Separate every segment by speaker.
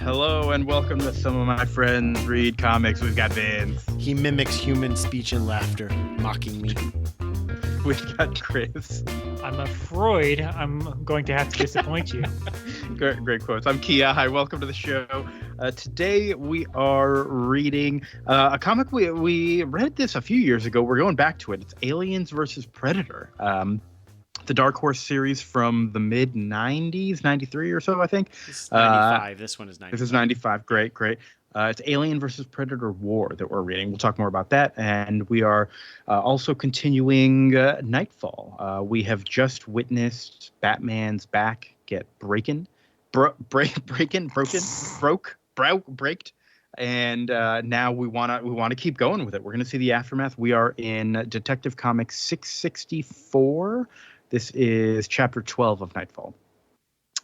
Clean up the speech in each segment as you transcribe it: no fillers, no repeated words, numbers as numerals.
Speaker 1: Hello and welcome to Some of My Friends Read Comics. We've got Vince.
Speaker 2: He mimics human speech and laughter, mocking me.
Speaker 1: We've got Chris.
Speaker 3: I'm afraid I'm going to have to disappoint you.
Speaker 1: Great quotes. I'm Kia. Hi, welcome to the show. Today we are reading a comic. We read this a few years ago. We're going back to it. It's Aliens versus Predator. The Dark Horse series from the mid-90s, 93 or so, I think.
Speaker 2: This is 95. This one is 95.
Speaker 1: This is 95. Great. It's Alien versus Predator War that we're reading. We'll talk more about that. And we are also continuing Knightfall. We have just witnessed Batman's back get broken. And now we want to keep going with it. We're going to see the aftermath. We are in Detective Comics 664. This is chapter 12 of Knightfall.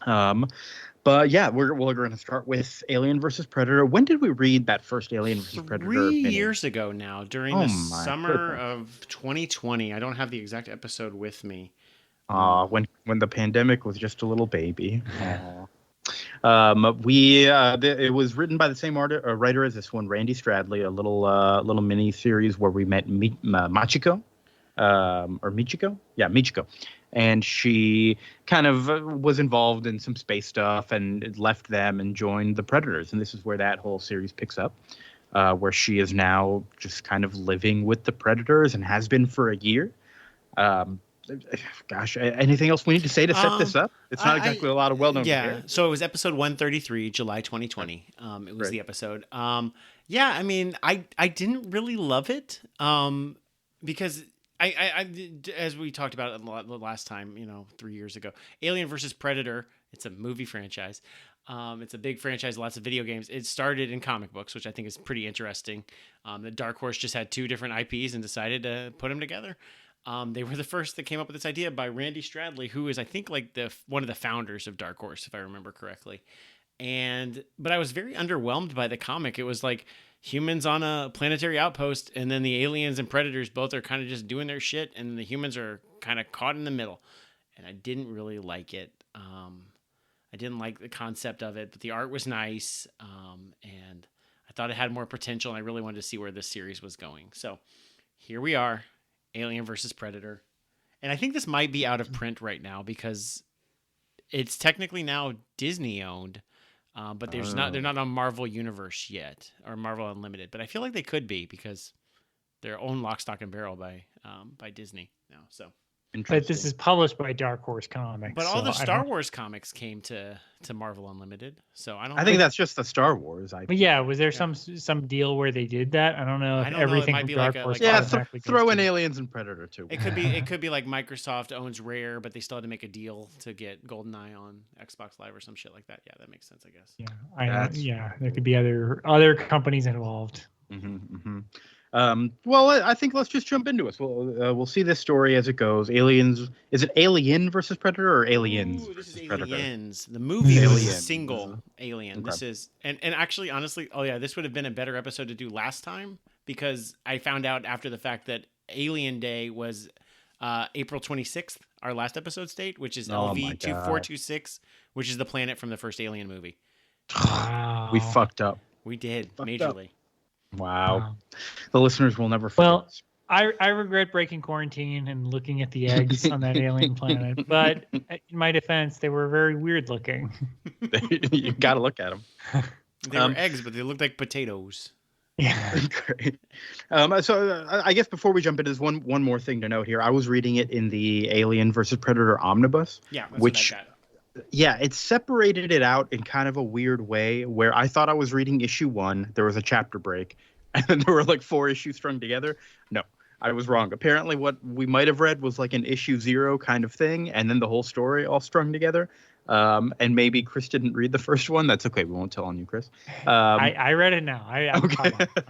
Speaker 1: But yeah, we're going to start with Alien versus Predator. When did we read that first Alien versus Predator?
Speaker 2: 3 years ago now, during the summer of 2020. I don't have the exact episode with me.
Speaker 1: When the pandemic was just a little baby. It was written by the same writer as this one, Randy Stradley. A little mini series where we met Michiko. Michiko. And she kind of was involved in some space stuff and left them and joined the Predators. And this is where that whole series picks up, where she is now just kind of living with the Predators and has been for a year. Gosh, anything else we need to say to set this up? It's not exactly a lot of well-known.
Speaker 2: Yeah, so it was episode 133, July 2020. It was the episode. I mean, I didn't really love it because I as we talked about it the last time, 3 years ago, Alien versus Predator. It's a movie franchise. It's a big franchise, lots of video games. It started in comic books, which I think is pretty interesting. The Dark Horse just had two different IPs and decided to put them together. They were the first that came up with this idea by Randy Stradley, who is, I think, like one of the founders of Dark Horse, if I remember correctly. But I was very underwhelmed by the comic. It was like humans on a planetary outpost, and then the aliens and predators both are kind of just doing their shit, and the humans are kind of caught in the middle. And I didn't really like it. I didn't like the concept of it, but the art was nice, and I thought it had more potential, and I really wanted to see where this series was going. So here we are, Alien versus Predator. And I think this might be out of print right now because it's technically now Disney owned. But they're not on Marvel Universe yet, or Marvel Unlimited. But I feel like they could be because they're owned lock, stock, and barrel by Disney now. So,
Speaker 3: but this is published by Dark Horse Comics.
Speaker 2: But all the Star Wars comics came to Marvel Unlimited. So I
Speaker 1: think that's just the Star Wars IP.
Speaker 3: But yeah, was there some deal where they did that? I don't know if everything from Dark Horse.
Speaker 1: Throw in Aliens and Predator too.
Speaker 2: It could be like Microsoft owns Rare, but they still had to make a deal to get GoldenEye on Xbox Live or some shit like that. Yeah, that makes sense, I guess.
Speaker 3: Yeah, there could be other companies involved.
Speaker 1: Well, I think let's just jump into it. We'll see this story as it goes. Aliens. Is it Alien versus Predator or Aliens versus Predator?
Speaker 2: Aliens. The movie was a single Alien. Okay. This is and actually, honestly, this would have been a better episode to do last time because I found out after the fact that Alien Day was April 26th, our last episode's date, which is LV-2426, which is the planet from the first Alien movie.
Speaker 1: Wow. We fucked up.
Speaker 2: We did majorly.
Speaker 1: Wow. The listeners will never forget.
Speaker 3: Well, I regret breaking quarantine and looking at the eggs on that alien planet. But in my defense, they were very weird looking.
Speaker 1: You got to look at them.
Speaker 2: They were eggs, but they looked like potatoes.
Speaker 3: Yeah.
Speaker 1: Great. So I guess before we jump into this, one more thing to note here. I was reading it in the Alien versus Predator omnibus.
Speaker 2: Yeah.
Speaker 1: Yeah, it separated it out in kind of a weird way where I thought I was reading issue 1. There was a chapter break, and then there were like 4 issues strung together. No, I was wrong. Apparently what we might have read was like an issue 0 kind of thing, and then the whole story all strung together. And maybe Chris didn't read the first one. That's okay. We won't tell on you, Chris.
Speaker 3: I read it now. I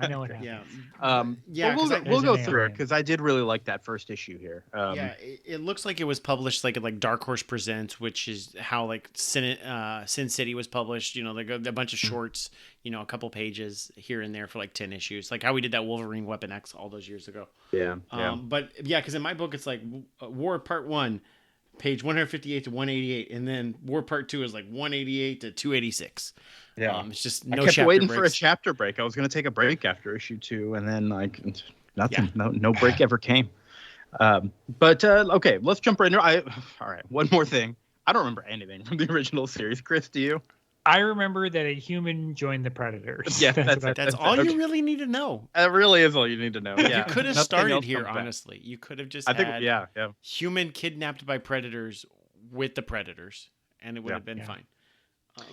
Speaker 3: know what happened.
Speaker 2: Yeah.
Speaker 1: We'll go through it because I did really like that first issue here.
Speaker 2: It looks like it was published like Dark Horse Presents, which is how like Sin City was published. Like a bunch of shorts, a couple pages here and there for like 10 issues, like how we did that Wolverine Weapon X all those years ago. But yeah, because in my book it's like War Part 1. Page 158 to 188, and then War Part 2 is like 188 to 286.
Speaker 1: Yeah.
Speaker 2: It's just
Speaker 1: I
Speaker 2: no
Speaker 1: kept
Speaker 2: chapter
Speaker 1: waiting for a
Speaker 2: breaks.
Speaker 1: chapter break. I was going to take a break after issue 2, and then like nothing.
Speaker 2: Yeah.
Speaker 1: No break ever came. But okay, let's jump right in. All right, one more thing. I don't remember anything from the original series. Chris, do you?
Speaker 3: I remember that a human joined the Predators.
Speaker 1: Yeah,
Speaker 3: That's what I-
Speaker 2: That's all you really need to know.
Speaker 1: That really is all you need to know. Yeah,
Speaker 2: You could have
Speaker 1: nothing
Speaker 2: started
Speaker 1: else
Speaker 2: here,
Speaker 1: comes back.
Speaker 2: honestly. You could have just
Speaker 1: I think,
Speaker 2: had
Speaker 1: yeah.
Speaker 2: human kidnapped by predators with the predators, and it would
Speaker 1: Yeah.
Speaker 2: have been fine.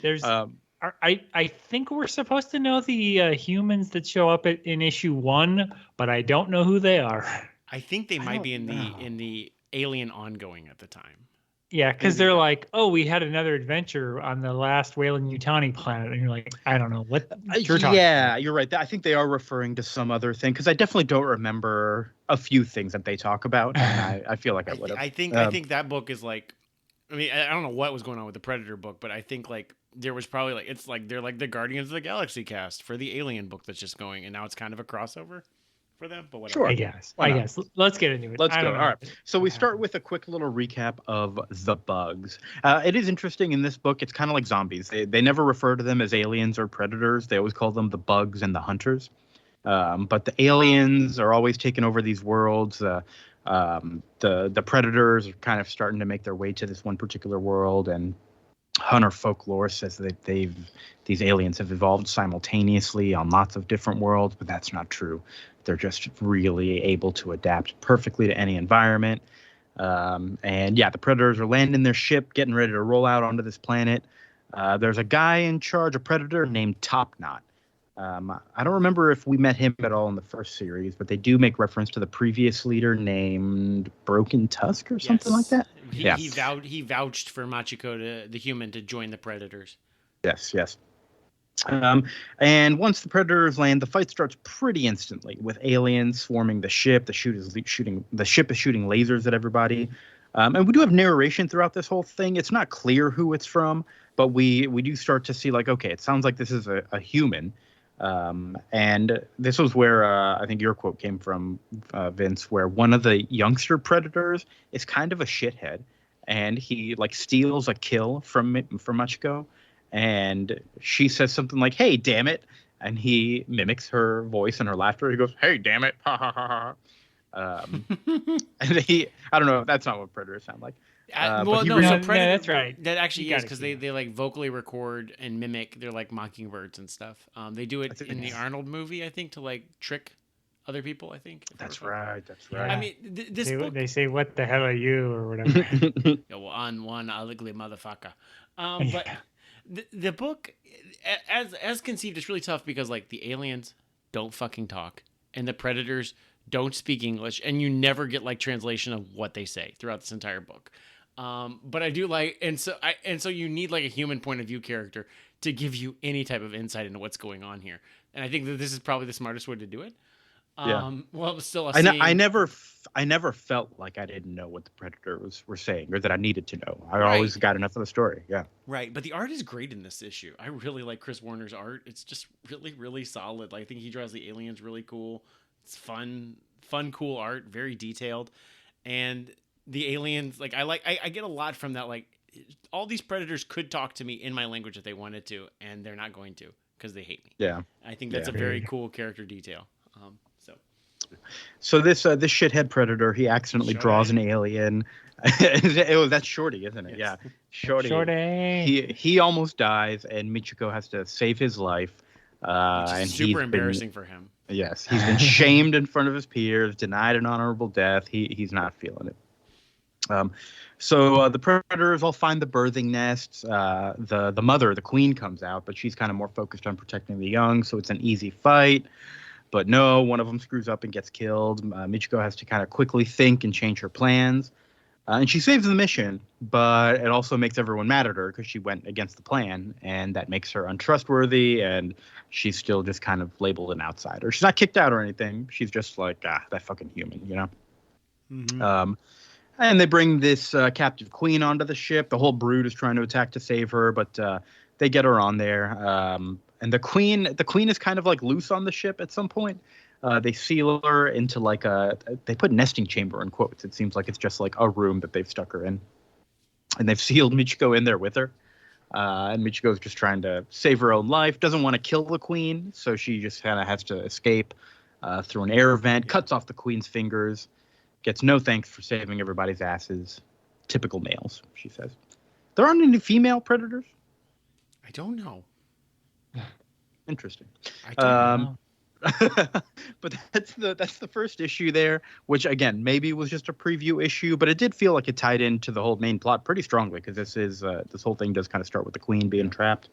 Speaker 3: There's.
Speaker 1: Um,
Speaker 3: I think we're supposed to know the humans that show up in issue 1, but I don't know who they are.
Speaker 2: I think they
Speaker 1: I
Speaker 2: might
Speaker 1: don't
Speaker 2: be in
Speaker 1: know.
Speaker 2: the Alien ongoing at the time.
Speaker 3: Yeah, because
Speaker 1: Maybe.
Speaker 3: they're like, oh, we had another adventure on the last Weyland-Yutani planet, and you're like, I don't know what you're talking
Speaker 1: yeah,
Speaker 3: about.
Speaker 1: you're right. I think they are referring to some other thing because I definitely don't remember a few things that they talk about. And I feel like I would have.
Speaker 2: I think that book is like, I mean, I don't know what was going on with the Predator book, but I think like there was probably like it's like they're like the Guardians of the Galaxy cast for the Alien book that's just going, and now it's kind of a crossover for them. But whatever.
Speaker 1: Sure.
Speaker 3: I guess.
Speaker 1: Why not?
Speaker 3: Let's get into it.
Speaker 1: Let's
Speaker 3: I
Speaker 1: go.
Speaker 3: don't know.
Speaker 1: All right. So we
Speaker 3: what
Speaker 1: start
Speaker 3: happened.
Speaker 1: with a quick little recap of the bugs. It is interesting in this book. It's kind of like zombies. They never refer to them as aliens or predators. They always call them the bugs and the hunters. But the aliens are always taking over these worlds. The predators are kind of starting to make their way to this one particular world, and hunter folklore says that these aliens have evolved simultaneously on lots of different worlds, but that's not true. They're just really able to adapt perfectly to any environment. And yeah, the predators are landing their ship, getting ready to roll out onto this planet. There's a guy in charge, a predator named Top Knot. I don't remember if we met him at all in the first series, but they do make reference to the previous leader named Broken Tusk or something like that.
Speaker 2: He vouched for Michiko, the human, to join the Predators.
Speaker 1: Yes. And once the predators land, the fight starts pretty instantly with aliens swarming the ship. The ship is shooting lasers at everybody. And we do have narration throughout this whole thing. It's not clear who it's from, but we do start to see like, okay, it sounds like this is a human. And this was where I think your quote came from, Vince, where one of the youngster predators is kind of a shithead, and he like steals a kill from Michiko, and she says something like, "Hey, damn it," and he mimics her voice and her laughter. He goes, "Hey, damn it!" Ha ha ha ha. And I don't know, that's not what predators sound like.
Speaker 2: Well, no,
Speaker 3: no,
Speaker 2: Predator,
Speaker 3: that's right.
Speaker 2: That actually
Speaker 3: You
Speaker 2: is
Speaker 3: gotta
Speaker 2: because
Speaker 3: see
Speaker 2: they like vocally record and mimic. They're like mockingbirds and stuff. They do it in the Arnold movie, I think, to like trick other people. I think.
Speaker 1: That's right.
Speaker 2: I mean, this book.
Speaker 3: They say, "What the hell are you?" or whatever.
Speaker 2: Yeah, well, on one ugly motherfucker. But the book, as conceived, is really tough because like the aliens don't fucking talk, and the predators don't speak English, and you never get like translation of what they say throughout this entire book. But I do like, and so you need like a human point of view character to give you any type of insight into what's going on here. And I think that this is probably the smartest way to do it. Well, still,
Speaker 1: I never felt like I didn't know what the predators were saying or that I needed to know. I always got enough of the story. Yeah.
Speaker 2: Right. But the art is great in this issue. I really like Chris Warner's art. It's just really, really solid. Like, I think he draws the aliens really cool. It's fun, cool art, very detailed. And the aliens, like I get a lot from that. Like, all these predators could talk to me in my language if they wanted to, and they're not going to because they hate me.
Speaker 1: Yeah.
Speaker 2: I think that's a very cool character detail.
Speaker 1: So this shithead predator, he accidentally draws an alien. That's Shorty, isn't it?
Speaker 2: Yes.
Speaker 1: Yeah, Shorty. He almost dies, and Michiko has to save his life.
Speaker 2: Which is
Speaker 1: and
Speaker 2: super embarrassing for him.
Speaker 1: Yes, he's been shamed in front of his peers, denied an honorable death. He's not feeling it. So the predators all find the birthing nests. The mother, the queen, comes out, but she's kind of more focused on protecting the young, so it's an easy fight. But no, one of them screws up and gets killed. Michiko has to kind of quickly think and change her plans. And she saves the mission, but it also makes everyone mad at her because she went against the plan, and that makes her untrustworthy, and she's still just kind of labeled an outsider. She's not kicked out or anything. She's just like, that fucking human, you know? Mm-hmm. And they bring this captive queen onto the ship. The whole brood is trying to attack to save her, but they get her on there. And the queen is kind of like loose on the ship at some point. They seal her into like they put nesting chamber in quotes. It seems like it's just like a room that they've stuck her in. And they've sealed Michiko in there with her. And Michiko's just trying to save her own life. Doesn't want to kill the queen, so she just kind of has to escape through an air vent. Cuts off the queen's fingers. Gets no thanks for saving everybody's asses. Typical males, she says. There aren't any female predators?
Speaker 2: I don't know.
Speaker 1: Interesting.
Speaker 2: I don't know.
Speaker 1: But that's the first issue there, which again maybe was just a preview issue, but it did feel like it tied into the whole main plot pretty strongly because this whole thing does kind of start with the queen being trapped,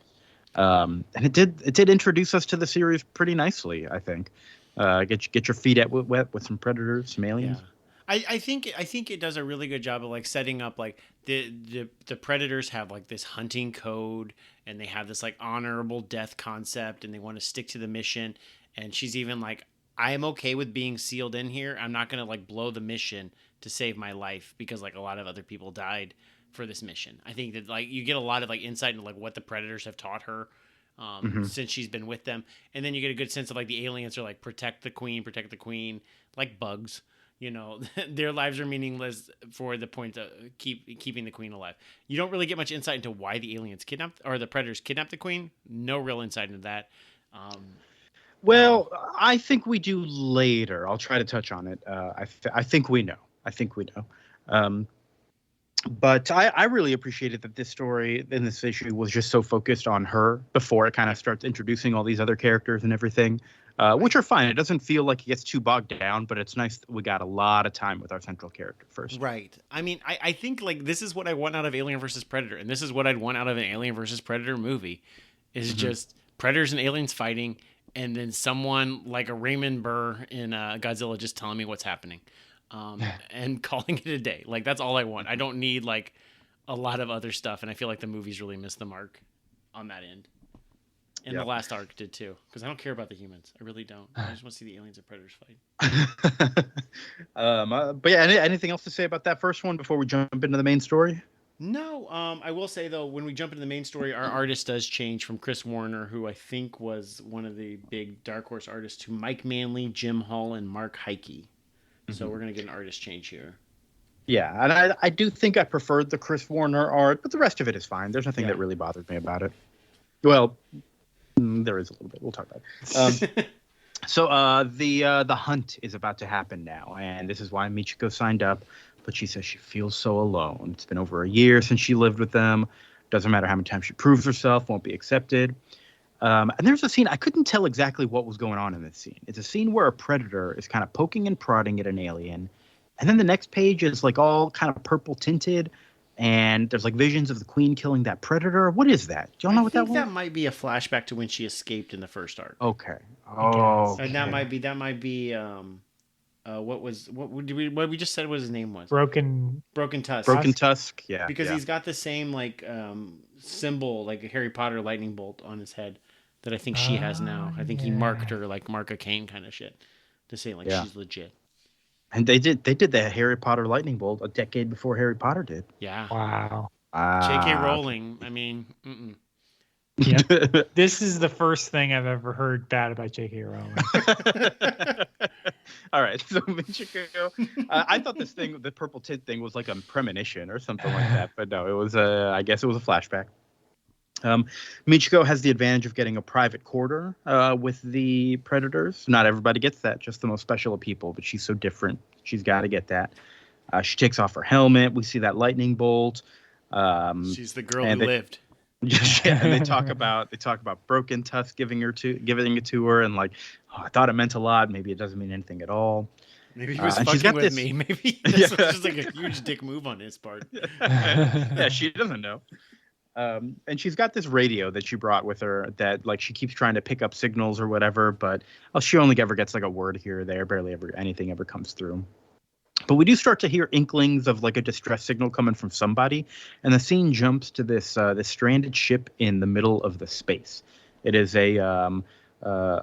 Speaker 1: and it did introduce us to the series pretty nicely. I think get your feet wet with some predators, some aliens.
Speaker 2: Yeah. I think it does a really good job of like setting up like the predators have like this hunting code and they have this like honorable death concept and they want to stick to the mission. And she's even like, I am okay with being sealed in here. I'm not going to like blow the mission to save my life because like a lot of other people died for this mission. I think that like you get a lot of like insight into like what the predators have taught her since she's been with them. And then you get a good sense of like the aliens are like, protect the queen, like bugs. You know, their lives are meaningless for the point of keeping the queen alive. You don't really get much insight into why the aliens kidnapped or the predators kidnapped the queen. No real insight into that.
Speaker 1: I think we do later. I'll try to touch on it. I think we know. But I really appreciated that this story in this issue was just so focused on her before it kind of starts introducing all these other characters and everything, which are fine. It doesn't feel like it gets too bogged down, but it's nice that we got a lot of time with our central character first.
Speaker 2: Right. I mean, I think like this is what I want out of Alien versus Predator, and this is what I'd want out of an Alien versus Predator movie, is just predators and aliens fighting, and then someone like a Raymond Burr in Godzilla just telling me what's happening. And calling it a day. Like that's all I want. I don't need like a lot of other stuff, and I feel like the movies really missed the mark on that end. And the last arc did too, because I don't care about the humans. I really don't. I just want to see the aliens and predators fight.
Speaker 1: But yeah, anything else to say about that first one before we jump into the main story?
Speaker 2: No. I will say though, when we jump into the main story, our artist does change from Chris Warner, who I think was one of the big Dark Horse artists, to Mike Manley, Jim Hull, and Mark Heike. So we're going to get an artist change here. Yeah,
Speaker 1: and I do think I preferred the Chris Warner art, but the rest of it is fine. There's nothing that really bothered me about it. Well, there is a little bit. We'll talk about it. So the hunt is about to happen now, and this is why Michiko signed up. But she says she feels so alone. It's been over a year since she lived with them. Doesn't matter how many times she proves herself, won't be accepted. And there's a scene, I couldn't tell exactly what was going on in this scene. It's a scene where a predator is kind of poking and prodding at an alien. And then the next page is like all kind of purple tinted. And there's like visions of the queen killing that predator. What is that? Do y'all know what that was?
Speaker 2: That might be a flashback to when she escaped in the first arc.
Speaker 1: Okay. Oh.
Speaker 2: And that might be what we just said what his name was?
Speaker 3: Broken
Speaker 2: Tusk.
Speaker 1: Broken Tusk, yeah.
Speaker 2: Because he's got the same like symbol, like a Harry Potter lightning bolt on his head that I think she has now. I think he marked her like Mark a Kane kind of shit to say like she's legit.
Speaker 1: And they did the Harry Potter lightning bolt a decade before Harry Potter did.
Speaker 2: Yeah.
Speaker 3: Wow.
Speaker 2: J.K. Rowling. I mean,
Speaker 3: yeah. This is the first thing I've ever heard bad about J.K. Rowling.
Speaker 1: All right, so Michiko, I thought this thing, the purple tint thing, was like a premonition or something like that, but no, it was I guess it was a flashback. Michiko has the advantage of getting a private quarter with the predators. Not everybody gets that, just the most special of people, but she's so different. She's got to get that. She takes off her helmet. We see that lightning bolt.
Speaker 2: She's the girl who lived.
Speaker 1: Yeah, and they talk about Broken Tusk giving it to her, and like, oh, I thought it meant a lot. Maybe it doesn't mean anything at all.
Speaker 2: Maybe he was fucking with me. Maybe this was just like a huge dick move on his part.
Speaker 1: Yeah, she doesn't know. And she's got this radio that she brought with her that like she keeps trying to pick up signals or whatever, but she only ever gets like a word here or there. Barely ever anything ever comes through. But we do start to hear inklings of like a distress signal coming from somebody, and the scene jumps to this stranded ship in the middle of the space. It is a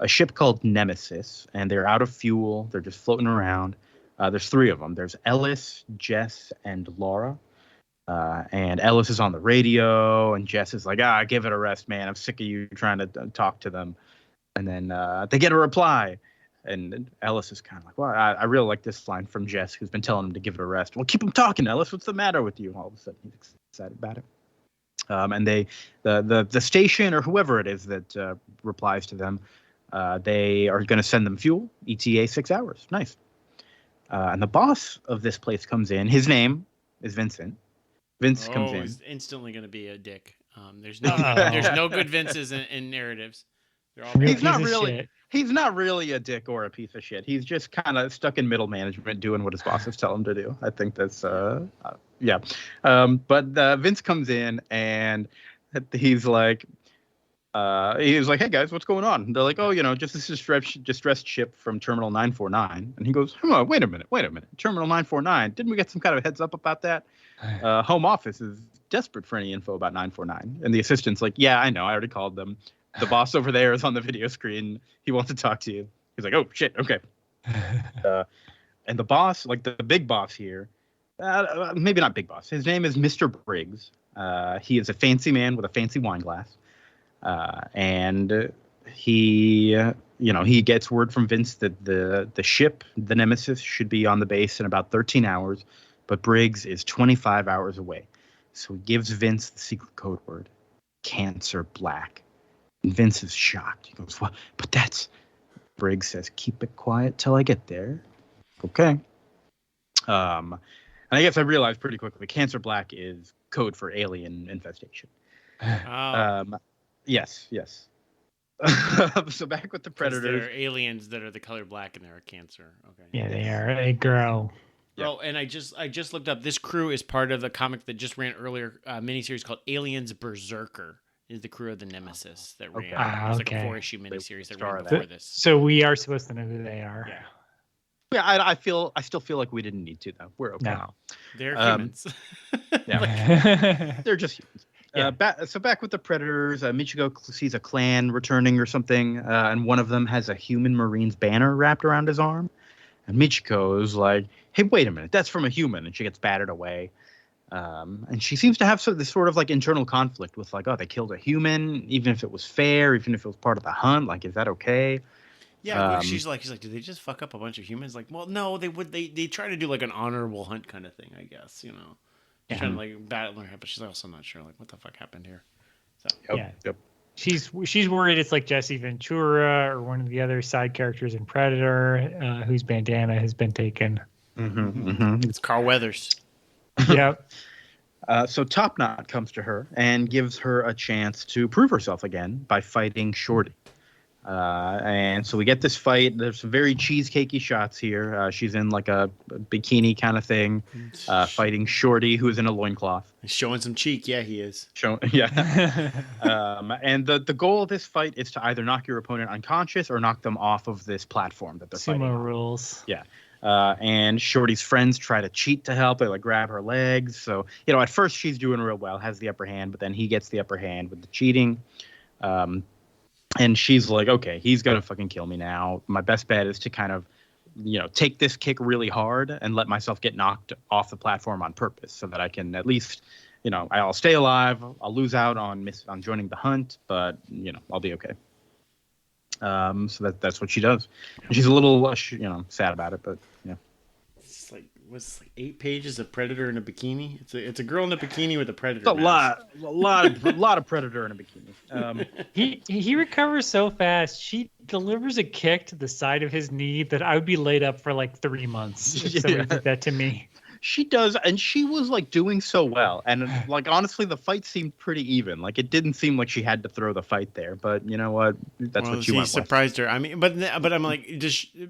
Speaker 1: ship called Nemesis, and they're out of fuel. They're just floating around. There's three of them. There's Ellis, Jess, and Laura. And Ellis is on the radio, and Jess is like, give it a rest, man. I'm sick of you trying to talk to them. And then they get a reply. And Ellis is kind of like, well, I really like this line from Jess, who's been telling him to give it a rest. Well, keep him talking, Ellis. What's the matter with you? All of a sudden, he's excited about it. And the station or whoever it is that replies to them, they are going to send them fuel, ETA 6 hours. Nice. And the boss of this place comes in. His name is Vincent. Vince comes in.
Speaker 2: He's instantly going to be a dick. There's no good Vinces in narratives. They're all
Speaker 1: he's not really. He's not really a dick or a piece of shit. He's just kind of stuck in middle management doing what his bosses tell him to do. I think that's, yeah. But Vince comes in and he's like, hey guys, what's going on? And they're like, oh, just this distressed ship from Terminal 949. And he goes, wait a minute. Terminal 949. Didn't we get some kind of heads up about that? Home office is desperate for any info about 949. And the assistant's like, yeah, I know. I already called them. The boss over there is on the video screen. He wants to talk to you. He's like, oh, shit. Okay. And the boss, like the big boss here, maybe not big boss. His name is Mr. Briggs. He is a fancy man with a fancy wine glass. And he gets word from Vince that the ship, the Nemesis, should be on the base in about 13 hours. But Briggs is 25 hours away. So he gives Vince the secret code word, Cancer Black. And Vince is shocked. He goes, well, but that's... Briggs says, keep it quiet till I get there. Okay. And I guess I realized pretty quickly, Cancer Black is code for alien infestation. Yes. So back with the Predators.
Speaker 2: There are aliens that are the color black and they're a cancer. Okay.
Speaker 3: Yeah, they are. They grow.
Speaker 2: Yeah. Oh, and I just looked up. This crew is part of the comic that just ran earlier, miniseries called Aliens Berserker. Is the crew of the Nemesis that ran. It's like a 4-issue miniseries that ran before this.
Speaker 3: So we are supposed to know who they are.
Speaker 2: Yeah.
Speaker 1: I still feel like we didn't need to though. We're okay.
Speaker 3: No.
Speaker 2: They're humans.
Speaker 3: Yeah.
Speaker 1: They're just humans. Yeah. So back with the Predators, Michiko sees a clan returning or something, and one of them has a human Marine's banner wrapped around his arm. And Michiko is like, hey, wait a minute, that's from a human. And she gets battered away. And she seems to have this sort of like internal conflict with like, oh, they killed a human, even if it was fair, even if it was part of the hunt. Like, is that okay?
Speaker 2: Yeah, she's like, did they just fuck up a bunch of humans? Like, well, no, they try to do like an honorable hunt kind of thing, I guess, Trying to like battle her head, but she's also not sure like what the fuck happened here. So
Speaker 1: Yep.
Speaker 3: She's worried it's like Jesse Ventura or one of the other side characters in Predator, whose bandana has been taken.
Speaker 2: It's Carl Weathers.
Speaker 3: Yep.
Speaker 1: So Top Knot comes to her and gives her a chance to prove herself again by fighting Shorty. And so we get this fight. There's some very cheesecakey shots here. She's in like a bikini kind of thing, fighting Shorty, who's in a loincloth.
Speaker 2: He's showing some cheek. Yeah, he is.
Speaker 1: And the goal of this fight is to either knock your opponent unconscious or knock them off of this platform that they're fighting on.
Speaker 3: Sumo rules.
Speaker 1: Yeah. And Shorty's friends try to cheat to help. They like grab her legs. So, at first she's doing real well, has the upper hand, but then he gets the upper hand with the cheating. And she's like, okay, he's going to fucking kill me now. My best bet is to kind of, take this kick really hard and let myself get knocked off the platform on purpose so that I can at least, I'll stay alive. I'll lose out on joining the hunt, but, I'll be okay. So that's what she does. And she's a little, sad about it, but yeah.
Speaker 2: It's like, what's like 8 pages of Predator in a bikini? It's a girl in a bikini with a Predator.
Speaker 1: It's a lot of Predator in a bikini.
Speaker 3: He recovers so fast. She delivers a kick to the side of his knee that I would be laid up for like 3 months if somebody did that to me.
Speaker 1: She does, and she was like doing so well, and like honestly, the fight seemed pretty even. Like it didn't seem like she had to throw the fight there, but you know what? That's what she went with.
Speaker 2: Surprised her. I mean, but I'm like,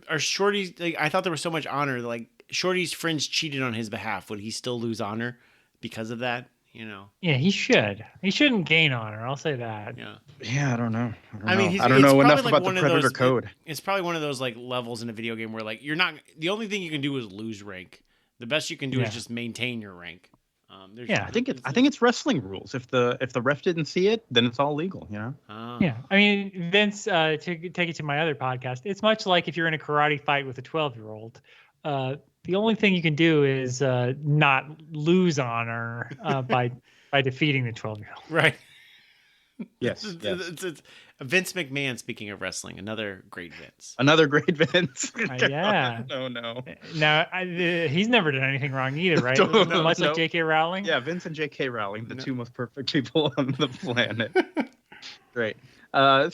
Speaker 2: are Shorty's? Like, I thought there was so much honor. Like Shorty's friends cheated on his behalf. Would he still lose honor because of that?
Speaker 3: Yeah, he should. He shouldn't gain honor. I'll say that.
Speaker 1: Yeah, I don't know.
Speaker 2: I mean,
Speaker 1: I don't know enough about the Predator code.
Speaker 2: It's probably one of those like levels in a video game where like you're not. The only thing you can do is lose rank. The best you can do is just maintain your rank.
Speaker 1: I think it's wrestling rules. If the ref didn't see it, then it's all legal.
Speaker 3: Yeah, I mean, Vince. To take it to my other podcast, it's much like if you're in a karate fight with a 12-year-old. The only thing you can do is not lose honor by defeating the 12-year-old.
Speaker 2: Right.
Speaker 1: Yes.
Speaker 2: Vince McMahon, speaking of wrestling, another great Vince.
Speaker 1: Another great Vince.
Speaker 3: Yeah.
Speaker 1: No.
Speaker 3: Now, he's never done anything wrong either, right?
Speaker 1: No,
Speaker 3: Much like
Speaker 1: no.
Speaker 3: J.K. Rowling.
Speaker 1: Yeah, Vince and J.K. Rowling, the two most perfect people on the planet. Great.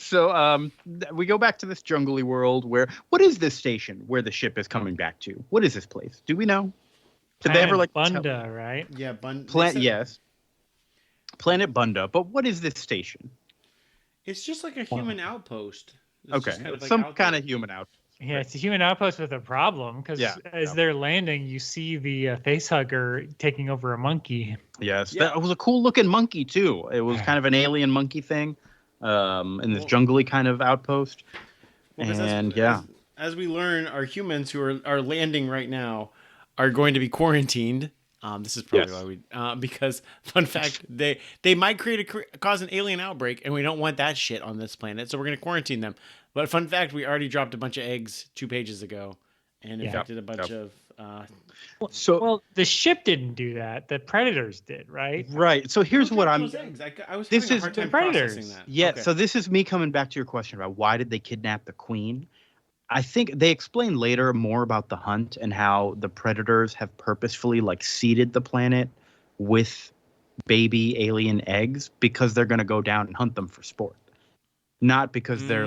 Speaker 1: So we go back to this jungly world where, what is this station where the ship is coming back to? What is this place? Do we know? Did they ever
Speaker 3: Bunda, right?
Speaker 2: Yeah,
Speaker 1: Yes. Planet Bunda, but what is this station?
Speaker 2: It's just like a human outpost.
Speaker 1: Okay, some kind of human outpost.
Speaker 3: Yeah, it's a human outpost with a problem because they're landing, you see the facehugger taking over a monkey.
Speaker 1: Yes, that was a cool looking monkey too. It was kind of an alien monkey thing, in this jungly kind of outpost.
Speaker 2: As we learn, our humans who are landing right now are going to be quarantined. This is probably why we because fun fact, they might cause an alien outbreak, and we don't want that shit on this planet, so we're going to quarantine them. But fun fact, we already dropped a bunch of eggs 2 pages ago, and infected a bunch of.
Speaker 3: Well, the ship didn't do that. The predators did, right?
Speaker 1: Right. So here's what I'm.
Speaker 2: Eggs. I was having a hard time processing that.
Speaker 1: Yeah. Okay. So this is me coming back to your question about why did they kidnap the queen. I think they explain later more about the hunt and how the predators have purposefully seeded the planet with baby alien eggs because they're going to go down and hunt them for sport. Not because they're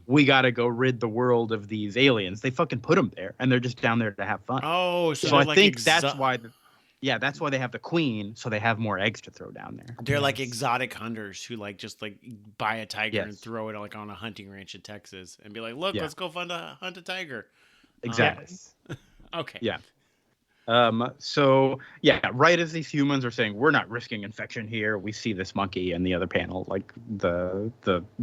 Speaker 1: we got to go rid the world of these aliens. They fucking put them there and they're just down there to have fun.
Speaker 2: Oh,
Speaker 1: so I think that's why. That's why they have the queen, so they have more eggs to throw down there.
Speaker 2: They're like exotic hunters who just buy a tiger and throw it on a hunting ranch in Texas and be like, look, let's go hunt a tiger.
Speaker 1: Exactly.
Speaker 2: Okay.
Speaker 1: Yeah. Right as these humans are saying, we're not risking infection here, we see this monkey in the other panel, the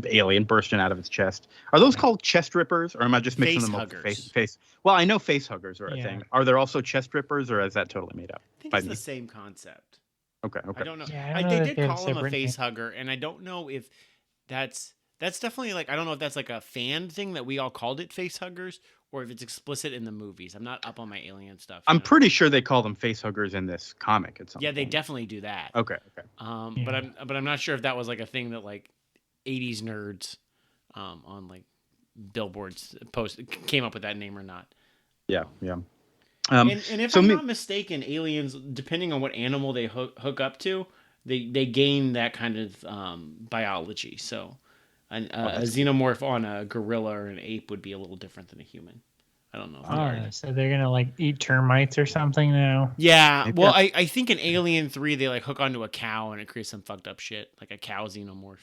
Speaker 1: alien bursting out of its chest. Are those called chest rippers, or am I just mixing them up? Face. Well, I know face huggers are a thing. Are there also chest rippers, or is that totally made up?
Speaker 2: I think it's the same concept.
Speaker 1: Okay.
Speaker 2: I don't know.
Speaker 3: Yeah,
Speaker 2: they did call him a face hugger, and I don't know if that's definitely I don't know if that's a fan thing that we all called it face huggers, or if it's explicit in the movies. I'm not up on my alien stuff.
Speaker 1: I'm pretty sure they call them face huggers in this comic at some point.
Speaker 2: Yeah, they definitely do that.
Speaker 1: Okay.
Speaker 2: But I'm not sure if that was a thing that 80s nerds on billboards came up with that name or not.
Speaker 1: Yeah.
Speaker 2: And if I'm not mistaken, aliens, depending on what animal they hook up to, they gain that kind of biology. So a xenomorph on a gorilla or an ape would be a little different than a human. I don't know.
Speaker 3: So they're gonna eat termites or something now?
Speaker 2: Yeah. Well, I think in Alien 3 they hook onto a cow and it creates some fucked up shit, like a cow xenomorph.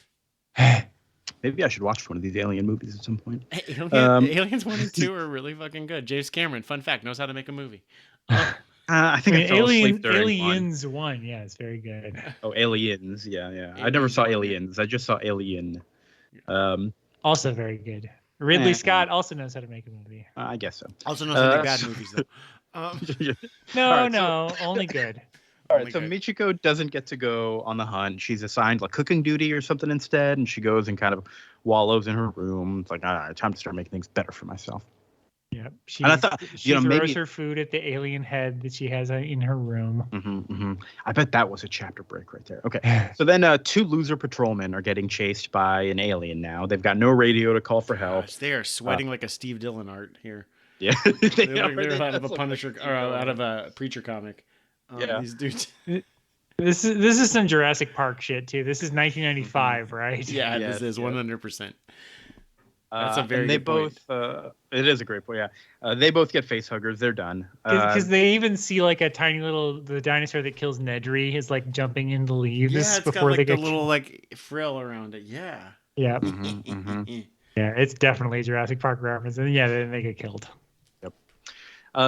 Speaker 1: Maybe I should watch one of these alien movies at some point.
Speaker 2: Aliens 1 and 2 are really fucking good. James Cameron, fun fact, knows how to make a movie.
Speaker 1: I think I fell asleep during
Speaker 3: Aliens 1. Yeah, it's very good.
Speaker 1: Oh, Aliens. Yeah. I never saw Aliens. I just saw Alien.
Speaker 3: Also very good. Ridley Scott also knows how to make a movie.
Speaker 1: I guess so.
Speaker 2: Also knows how to make bad movies, though.
Speaker 3: No, only good.
Speaker 1: All right, so Michiko doesn't get to go on the hunt. She's assigned cooking duty or something instead, and she goes and kind of wallows in her room. It's time to start making things better for myself.
Speaker 3: Yeah,
Speaker 1: and I thought
Speaker 3: she throws her food at the alien head that she has in her room.
Speaker 1: Mm-hmm. I bet that was a chapter break right there. Okay, so then 2 loser patrolmen are getting chased by an alien now. They've got no radio to call for help.
Speaker 2: Gosh, they are sweating like a Steve Dillon art here.
Speaker 1: Yeah,
Speaker 2: they're out of a Punisher or out of a Preacher comic. These dudes.
Speaker 3: This is some Jurassic Park shit too. This is 1995, right?
Speaker 2: Yeah, this is 100%. That's a very good
Speaker 1: point. It is a great point. Yeah, they both get face huggers. They're done
Speaker 3: because they even see a tiny the dinosaur that kills Nedry is jumping in the leaves.
Speaker 2: Yeah, it's
Speaker 3: before
Speaker 2: got
Speaker 3: they get
Speaker 2: a little frill around it. Yeah.
Speaker 3: Yeah.
Speaker 1: Mm-hmm.
Speaker 3: Yeah, it's definitely a Jurassic Park reference, and then they get killed.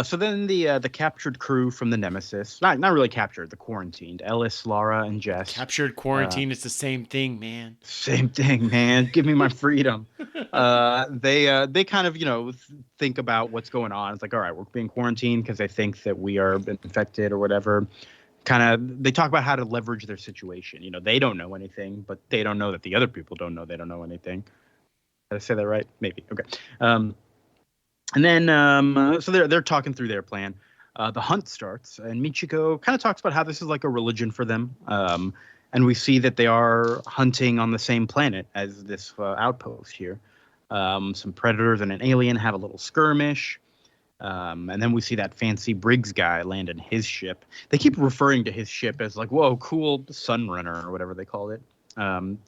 Speaker 1: So then the captured crew from the Nemesis, not really captured, the quarantined, Ellis, Lara, and Jess.
Speaker 2: Captured, quarantined, it's the same thing, man.
Speaker 1: Same thing, man. Give me my freedom. They kind of, think about what's going on. It's all right, we're being quarantined because they think that we are infected or whatever. They talk about how to leverage their situation. They don't know anything, but they don't know that the other people don't know they don't know anything. Did I say that right? Maybe. Okay. And then, so they're talking through their plan. The hunt starts, and Michiko kind of talks about how this is like a religion for them. And we see that they are hunting on the same planet as this outpost here. Some predators and an alien have a little skirmish. And then we see that fancy Briggs guy land in his ship. They keep referring to his ship as like, whoa, cool Sunrunner or whatever they call it.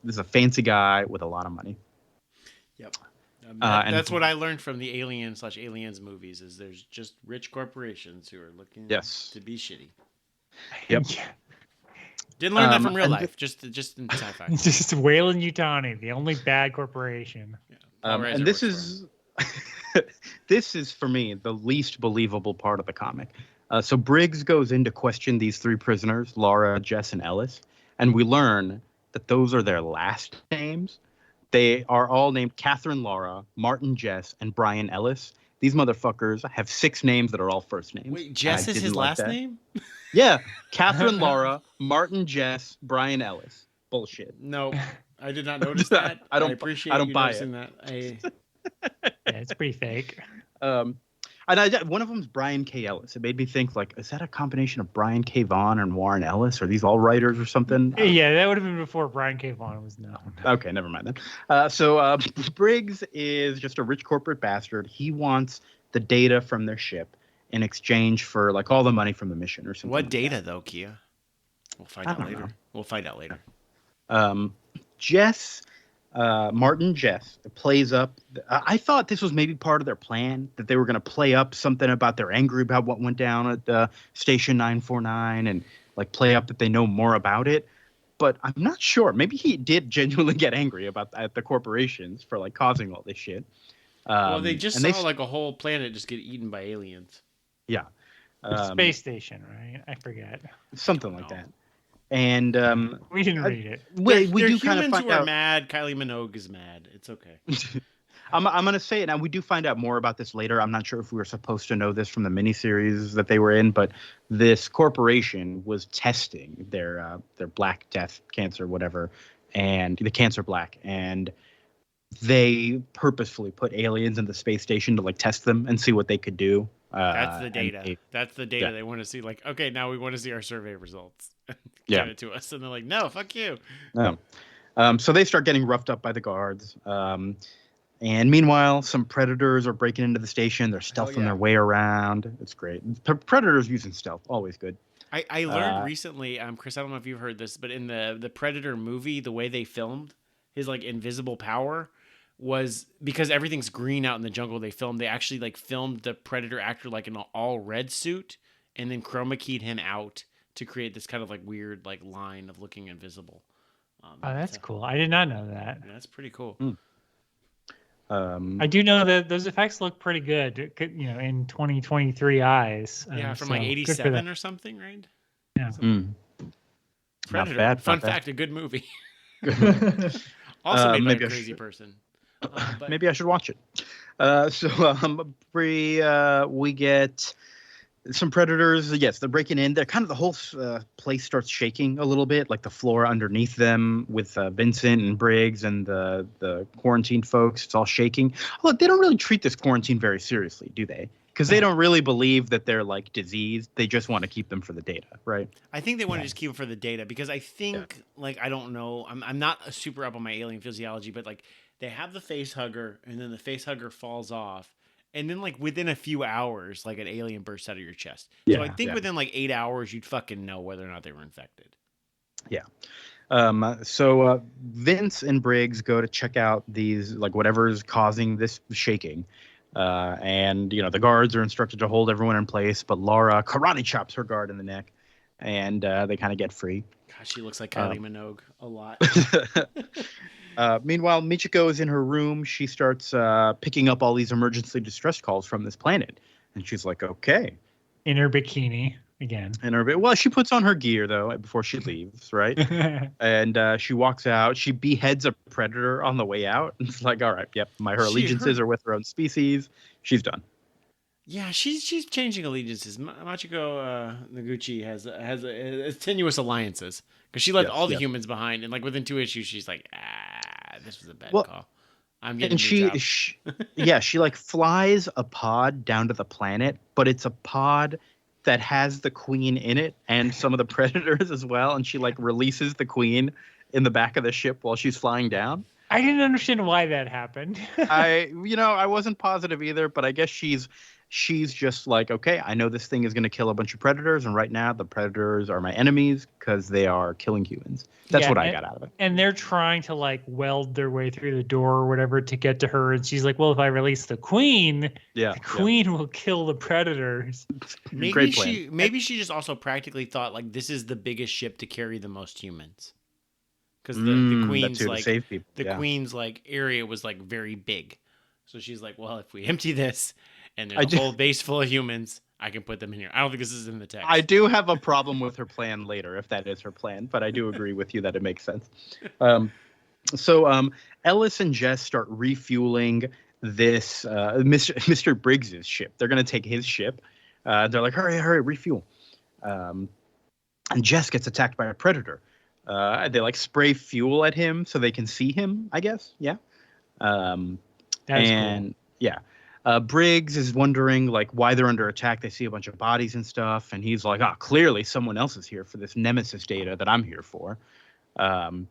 Speaker 1: This is a fancy guy with a lot of money.
Speaker 2: Yep. That's what I learned from the Aliens movies is there's just rich corporations who are looking to be shitty.
Speaker 1: Yep.
Speaker 2: Didn't learn that from real life, just in sci-fi.
Speaker 3: Just Weyland-Yutani, the only bad corporation.
Speaker 2: Yeah.
Speaker 1: And this is this is for me the least believable part of the comic. So Briggs goes in to question these three prisoners, Laura, Jess, and Ellis, and we learn that those are their last names. They are all named Catherine Laura, Martin Jess, and Brian Ellis. These motherfuckers have 6 names that are all first names.
Speaker 2: Wait, Jess is his last name?
Speaker 1: Yeah, Catherine Laura, Martin Jess, Brian Ellis. Bullshit.
Speaker 2: No, I did not notice that. I appreciate you noticing that.
Speaker 3: Yeah, it's pretty fake.
Speaker 1: And one of them is Brian K. Ellis. It made me think, like, is that a combination of Brian K. Vaughan and Warren Ellis? Are these all writers or something?
Speaker 3: Yeah, that would have been before Brian K. Vaughan was known.
Speaker 1: Okay, never mind then. So Briggs is just a rich corporate bastard. He wants the data from their ship in exchange for, like, all the money from the mission or something.
Speaker 2: What data, though, Kia? We'll find out later. We'll find out later.
Speaker 1: Jess... Martin Jess plays up. I thought this was maybe part of their plan, that they were going to play up something about they're angry about what went down at Station 949 and like play up that they know more about it. But I'm not sure. Maybe he did genuinely get angry about the corporations for like causing all this shit.
Speaker 2: Well, they just saw like a whole planet just get eaten by aliens.
Speaker 1: Yeah.
Speaker 3: Space station, right? I forget.
Speaker 1: Something like that. And
Speaker 3: we didn't read it.
Speaker 1: We do
Speaker 2: humans
Speaker 1: kind of find
Speaker 2: who are
Speaker 1: out.
Speaker 2: mad. Kylie Minogue is mad. It's okay.
Speaker 1: I'm going to say it now. We do find out more about this later. I'm not sure if we were supposed to know this from the miniseries that they were in, but this corporation was testing their Black Death cancer, whatever, and the cancer black, and they purposefully put aliens in the space station to like test them and see what they could do.
Speaker 2: That's the data. That's the data they want to see. Like, okay, now we want to see our survey results. Give it to us, and they're like, "No, fuck you."
Speaker 1: No. So they start getting roughed up by the guards. And meanwhile, some predators are breaking into the station. They're stealthing their way around. It's great. Predators using stealth, always good.
Speaker 2: I learned recently, Chris, I don't know if you've heard this, but in the Predator movie, the way they filmed his like invisible power was because everything's green out in the jungle. They actually like filmed the Predator actor like in an all red suit and then chroma keyed him out to create this kind of like weird like line of looking invisible.
Speaker 3: That's cool. I did not know that.
Speaker 2: Yeah, that's pretty cool.
Speaker 3: I do know that those effects look pretty good, you know, in 2023 eyes.
Speaker 2: Yeah, from like 87 or something, right?
Speaker 3: Yeah.
Speaker 2: Predator.
Speaker 1: Not bad.
Speaker 2: Fun fact, a good movie. Also made by a crazy person. But...
Speaker 1: Maybe I should watch it. We get some predators. Yes, they're breaking in. They're kind of the whole place starts shaking a little bit, like the floor underneath them with Vincent and Briggs and the quarantine folks. It's all shaking. Look, they don't really treat this quarantine very seriously, do they? Because they don't really believe that they're like diseased. They just want to keep them for the data, right?
Speaker 2: I think they want to just keep them for the data because I think, like, I don't know. I'm not super up on my alien physiology, but like they have the face hugger and then the face hugger falls off. And then, like, within a few hours, like, an alien bursts out of your chest. So I think within, like, 8 hours, you'd fucking know whether or not they were infected.
Speaker 1: Yeah. So Vince and Briggs go to check out these, like, whatever's causing this shaking. And, you know, the guards are instructed to hold everyone in place. But Laura karate chops her guard in the neck. And they kind of get free.
Speaker 2: Gosh, she looks like Kylie Minogue a lot.
Speaker 1: Meanwhile, Michiko is in her room. She starts picking up all these emergency distress calls from this planet. And she's like, okay.
Speaker 3: In her bikini again.
Speaker 1: Well, she puts on her gear, though, before she leaves, right? And she walks out. She beheads a predator on the way out. It's like, all right, yep, her allegiances are with her own species. She's done.
Speaker 2: Yeah, she's changing allegiances. Machiko Noguchi has tenuous alliances because she left all the humans behind, and like within 2 issues, she's like, this was a bad call. I'm getting a new job.
Speaker 1: she like flies a pod down to the planet, but it's a pod that has the queen in it and some of the predators as well, and she like releases the queen in the back of the ship while she's flying down.
Speaker 3: I didn't understand why that happened.
Speaker 1: I wasn't positive either, but I guess she's just like, okay, I know this thing is going to kill a bunch of predators, and right now the predators are my enemies because they are killing humans. That's what I got out of it.
Speaker 3: And they're trying to like weld their way through the door or whatever to get to her, and she's like, well, if I release the queen, the queen will kill the predators.
Speaker 2: Maybe she just also practically thought like this is the biggest ship to carry the most humans. Because the queen's like queen's like area was like very big, so she's like, well, if we empty this and there's a whole base full of humans, I can put them in here. I don't think this is in the text.
Speaker 1: I do have a problem with her plan later, if that is her plan, but I do agree with you that it makes sense. So Ellis and Jess start refueling this Mr. Briggs's ship. They're gonna take his ship. They're like, hurry, refuel. And Jess gets attacked by a predator. They like spray fuel at him so they can see him, I guess. Yeah. Cool. Yeah. Briggs is wondering like why they're under attack. They see a bunch of bodies and stuff. And he's like, clearly someone else is here for this nemesis data that I'm here for. And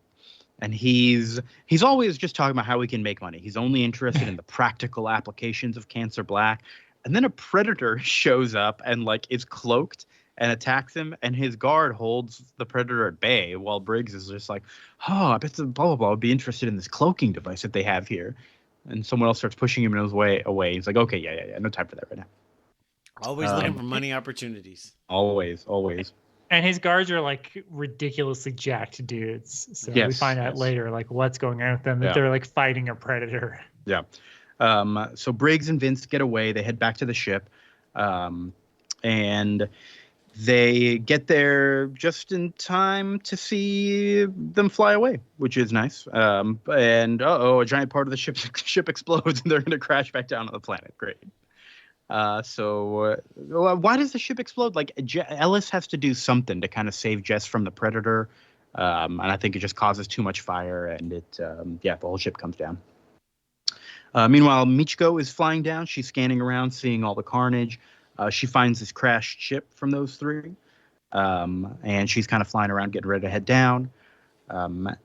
Speaker 1: he's always just talking about how he can make money. He's only interested in the practical applications of Cancer Black. And then a predator shows up and like is cloaked and attacks him, and his guard holds the predator at bay while Briggs is just like, I bet the blah, blah, blah would be interested in this cloaking device that they have here. And someone else starts pushing him in his way away. He's like, okay, yeah, no time for that right now.
Speaker 2: Always looking for money opportunities.
Speaker 1: Always.
Speaker 3: And his guards are like ridiculously jacked dudes. So we find out later like what's going on with them, that they're like fighting a predator.
Speaker 1: Yeah. So Briggs and Vince get away. They head back to the ship. And they get there just in time to see them fly away, which is nice. And a giant part of the ship explodes, and they're going to crash back down on the planet. Great. So why does the ship explode? Like Ellis has to do something to kind of save Jess from the predator, and I think it just causes too much fire, and the whole ship comes down. Meanwhile, Michiko is flying down. She's scanning around, seeing all the carnage. She finds this crashed ship from those three, and she's kind of flying around, getting ready to head down.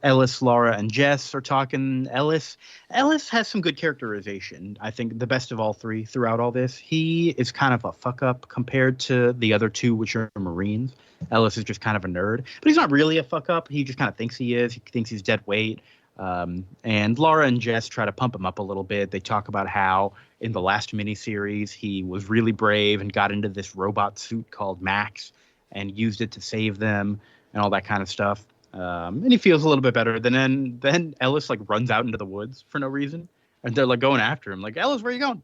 Speaker 1: Ellis, Laura, and Jess are talking. Ellis has some good characterization. I think the best of all three throughout all this. He is kind of a fuck up compared to the other two, which are Marines. Ellis is just kind of a nerd, but he's not really a fuck up. He just kind of thinks he is. He thinks he's dead weight. And Laura and Jess try to pump him up a little bit. They talk about how in the last miniseries he was really brave and got into this robot suit called Max and used it to save them and all that kind of stuff. And he feels a little bit better. Then Ellis like runs out into the woods for no reason, and they're like going after him. Like, Ellis, where are you going?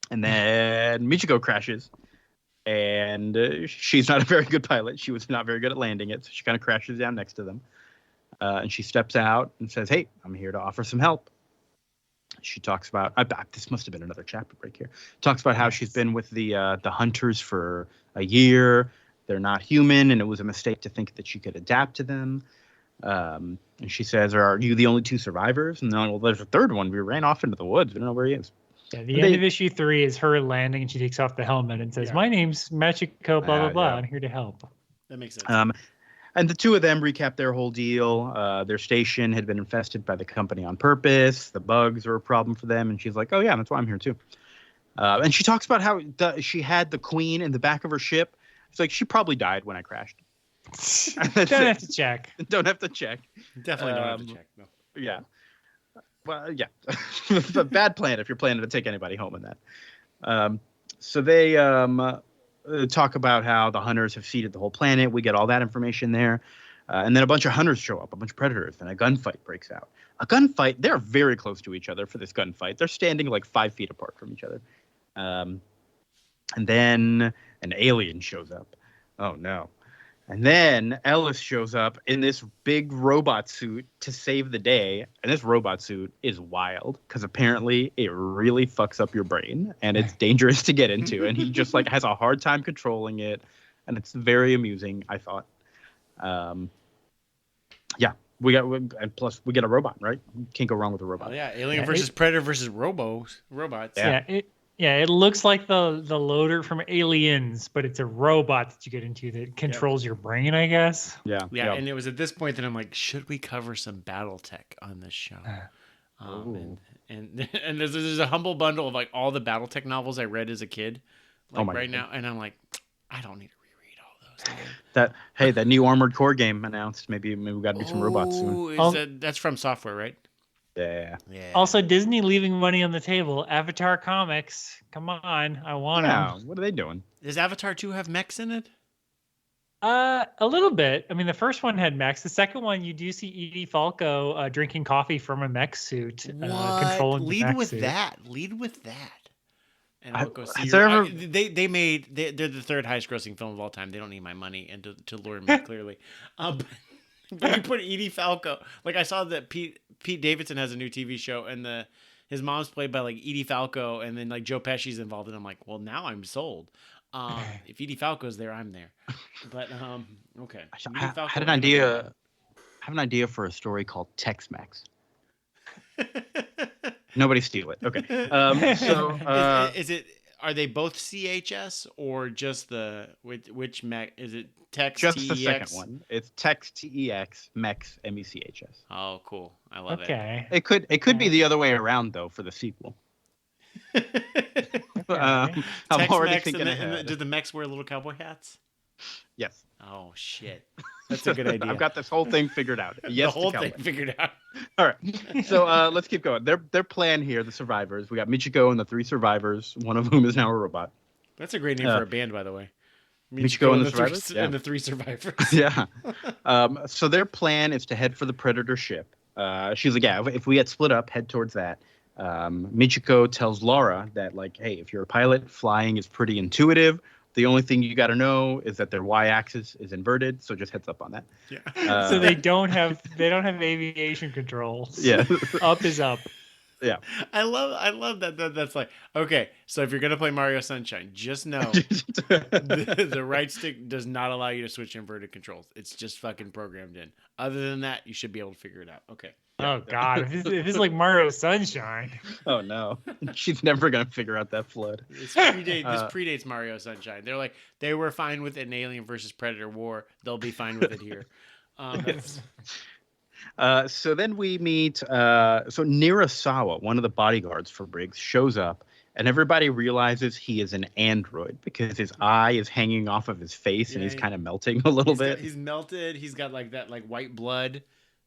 Speaker 1: And then Michiko crashes, and she's not a very good pilot. She was not very good at landing it, so she kind of crashes down next to them. And she steps out and says, "Hey, I'm here to offer some help." She talks about this must have been another chapter break here. Talks about how she's been with the hunters for a year. They're not human, and it was a mistake to think that she could adapt to them. And she says, "Are you the only two survivors?" And they're like, "Well, there's a third one. We ran off into the woods. We don't know where he is."
Speaker 3: Yeah, the end of issue 3 is her landing, and she takes off the helmet and says, "My name's Michiko, blah, blah, blah. I'm here to help."
Speaker 2: That makes sense.
Speaker 1: And the two of them recap their whole deal. Their station had been infested by the company on purpose. The bugs were a problem for them. And she's like, "Oh, yeah, that's why I'm here, too." And she talks about how she had the queen in the back of her ship. It's like, she probably died when I crashed.
Speaker 3: Don't have to check.
Speaker 1: Don't have to check.
Speaker 2: Definitely don't have to check. No.
Speaker 1: Yeah. Well, yeah. Bad plan if you're planning to take anybody home in that. So they talk about how the hunters have seeded the whole planet. We get all that information there. And then a bunch of hunters show up, a bunch of predators, and a gunfight breaks out. A gunfight, they're very close to each other for this gunfight. They're standing like 5 feet apart from each other. And then an alien shows up. Oh, no. And then Ellis shows up in this big robot suit to save the day. And this robot suit is wild because apparently it really fucks up your brain and it's dangerous to get into. And he just like has a hard time controlling it. And it's very amusing, I thought. Yeah, and plus we get a robot, right? Can't go wrong with a robot.
Speaker 2: Oh, yeah, Alien versus Predator versus robots.
Speaker 3: Yeah, Yeah, it looks like the loader from Aliens, but it's a robot that you get into that controls your brain, I guess.
Speaker 1: Yeah.
Speaker 2: Yeah, and it was at this point that I'm like, should we cover some BattleTech on this show? And there's a humble bundle of like all the BattleTech novels I read as a kid, like right now, and I'm like, I don't need to reread all those.
Speaker 1: That new Armored Core game announced. Maybe we got to do some robots soon.
Speaker 2: That's from Software, right?
Speaker 1: Yeah.
Speaker 3: Also, Disney leaving money on the table. Avatar Comics. Come on, I want them.
Speaker 1: What are they doing?
Speaker 2: Does Avatar 2 have mechs in it?
Speaker 3: A little bit. I mean, the first one had mechs. The second one, you do see Edie Falco drinking coffee from a mech suit. Controlling
Speaker 2: Lead
Speaker 3: the
Speaker 2: with
Speaker 3: suit.
Speaker 2: that. Lead with that. And I'll go see
Speaker 1: they're
Speaker 2: the third highest grossing film of all time. They don't need my money and to lure me clearly. But you put Edie Falco. Like I saw that Pete Davidson has a new TV show and his mom's played by like Edie Falco and then like Joe Pesci's involved and I'm like, well now I'm sold. If Edie Falco's there, I'm there. But okay.
Speaker 1: I had an idea for a story called Tex-Mex. Nobody steal it. Okay.
Speaker 2: Is it? Are they both CHS or just which mech? Is it Tex?
Speaker 1: Just
Speaker 2: TEX?
Speaker 1: the second one. It's Tex TEX Mex MECHS.
Speaker 2: Oh, cool! I love
Speaker 3: it.
Speaker 1: It could be the other way around though for the sequel. I'm already thinking ahead.
Speaker 2: Do the mechs wear little cowboy hats?
Speaker 1: Yes.
Speaker 2: Oh shit, that's a good idea.
Speaker 1: I've got this whole thing figured out. Yes,
Speaker 2: the whole thing figured out.
Speaker 1: All right. So let's keep going. Their plan here, the survivors. We got Michiko and the 3 survivors, one of whom is now a robot.
Speaker 2: That's a great name for a band, by the way.
Speaker 1: Michiko and the survivors?
Speaker 2: And the 3 survivors.
Speaker 1: Yeah. So their plan is to head for the Predator ship. She's like, yeah, if we get split up, head towards that. Michiko tells Laura that, like, hey, if you're a pilot, flying is pretty intuitive. The only thing you got to know is that their y-axis is inverted, so just heads up on that.
Speaker 3: Yeah. So they don't have aviation controls.
Speaker 1: Yeah.
Speaker 3: Up is up.
Speaker 1: Yeah.
Speaker 2: I love that. That's like, okay, so if you're gonna play Mario Sunshine, just know the right stick does not allow you to switch inverted controls. It's just fucking programmed in. Other than that, you should be able to figure it out. Okay.
Speaker 3: Oh God, if this is like Mario Sunshine.
Speaker 1: Oh no, she's never gonna figure out that flood.
Speaker 2: This predates Mario Sunshine. They're like, they were fine with it in Alien versus Predator War. They'll be fine with it here.
Speaker 1: So then we meet. So Nirasawa, one of the bodyguards for Briggs, shows up, and everybody realizes he is an android because his eye is hanging off of his face, and he's kind of melting a little bit.
Speaker 2: He's melted. He's got like that white blood